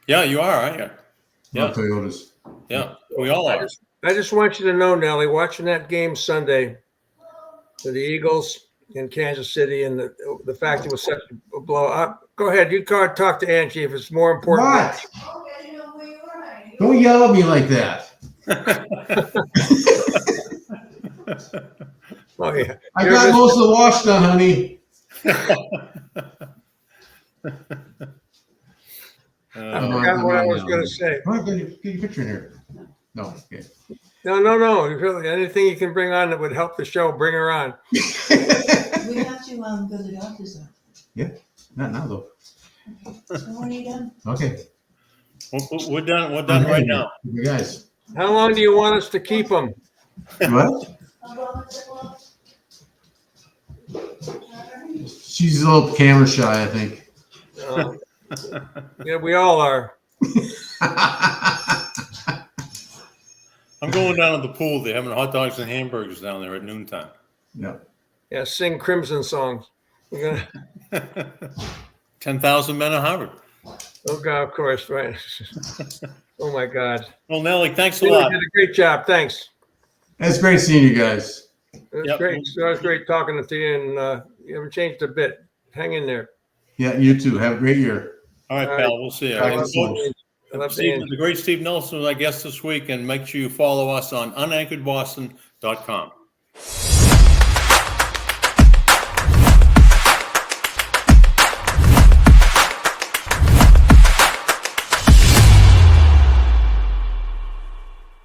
Yeah, you are, aren't you? Yeah, Toyotas. Yeah, we all are. I just want you to know, Nelly, watching that game Sunday for the Eagles in Kansas City, and the fact it was such a blowout. Go ahead, you talk to Angie if it's more important. What? Don't yell at me like that. Oh yeah, I got most of the wash done, honey. I forgot what I was going to say. Come on, get your picture in here. No, okay. No. Really, anything you can bring on that would help the show, bring her on. We have to go to the doctor's office. Yeah, not now though. Okay. So when are you done? Okay. We're done. We're done right now. You guys. How long do you want us to keep them? What? She's a little camera shy, I think. Yeah, we all are. I'm going down to the pool. They're having hot dogs and hamburgers down there at noontime. Yeah. Yeah, sing Crimson songs. 10,000 men at Harvard. Oh God, of course, right. Oh my God. Well, Nelly, thanks a lot. You did a great job. Thanks. It's great seeing you guys. It was great. It was great talking to you, and you haven't changed a bit. Hang in there. Yeah, you too. Have a great year. All right, pal. We'll see you. The great Steve Nelson was our guest this week, and make sure you follow us on UnAnchoredBoston.com.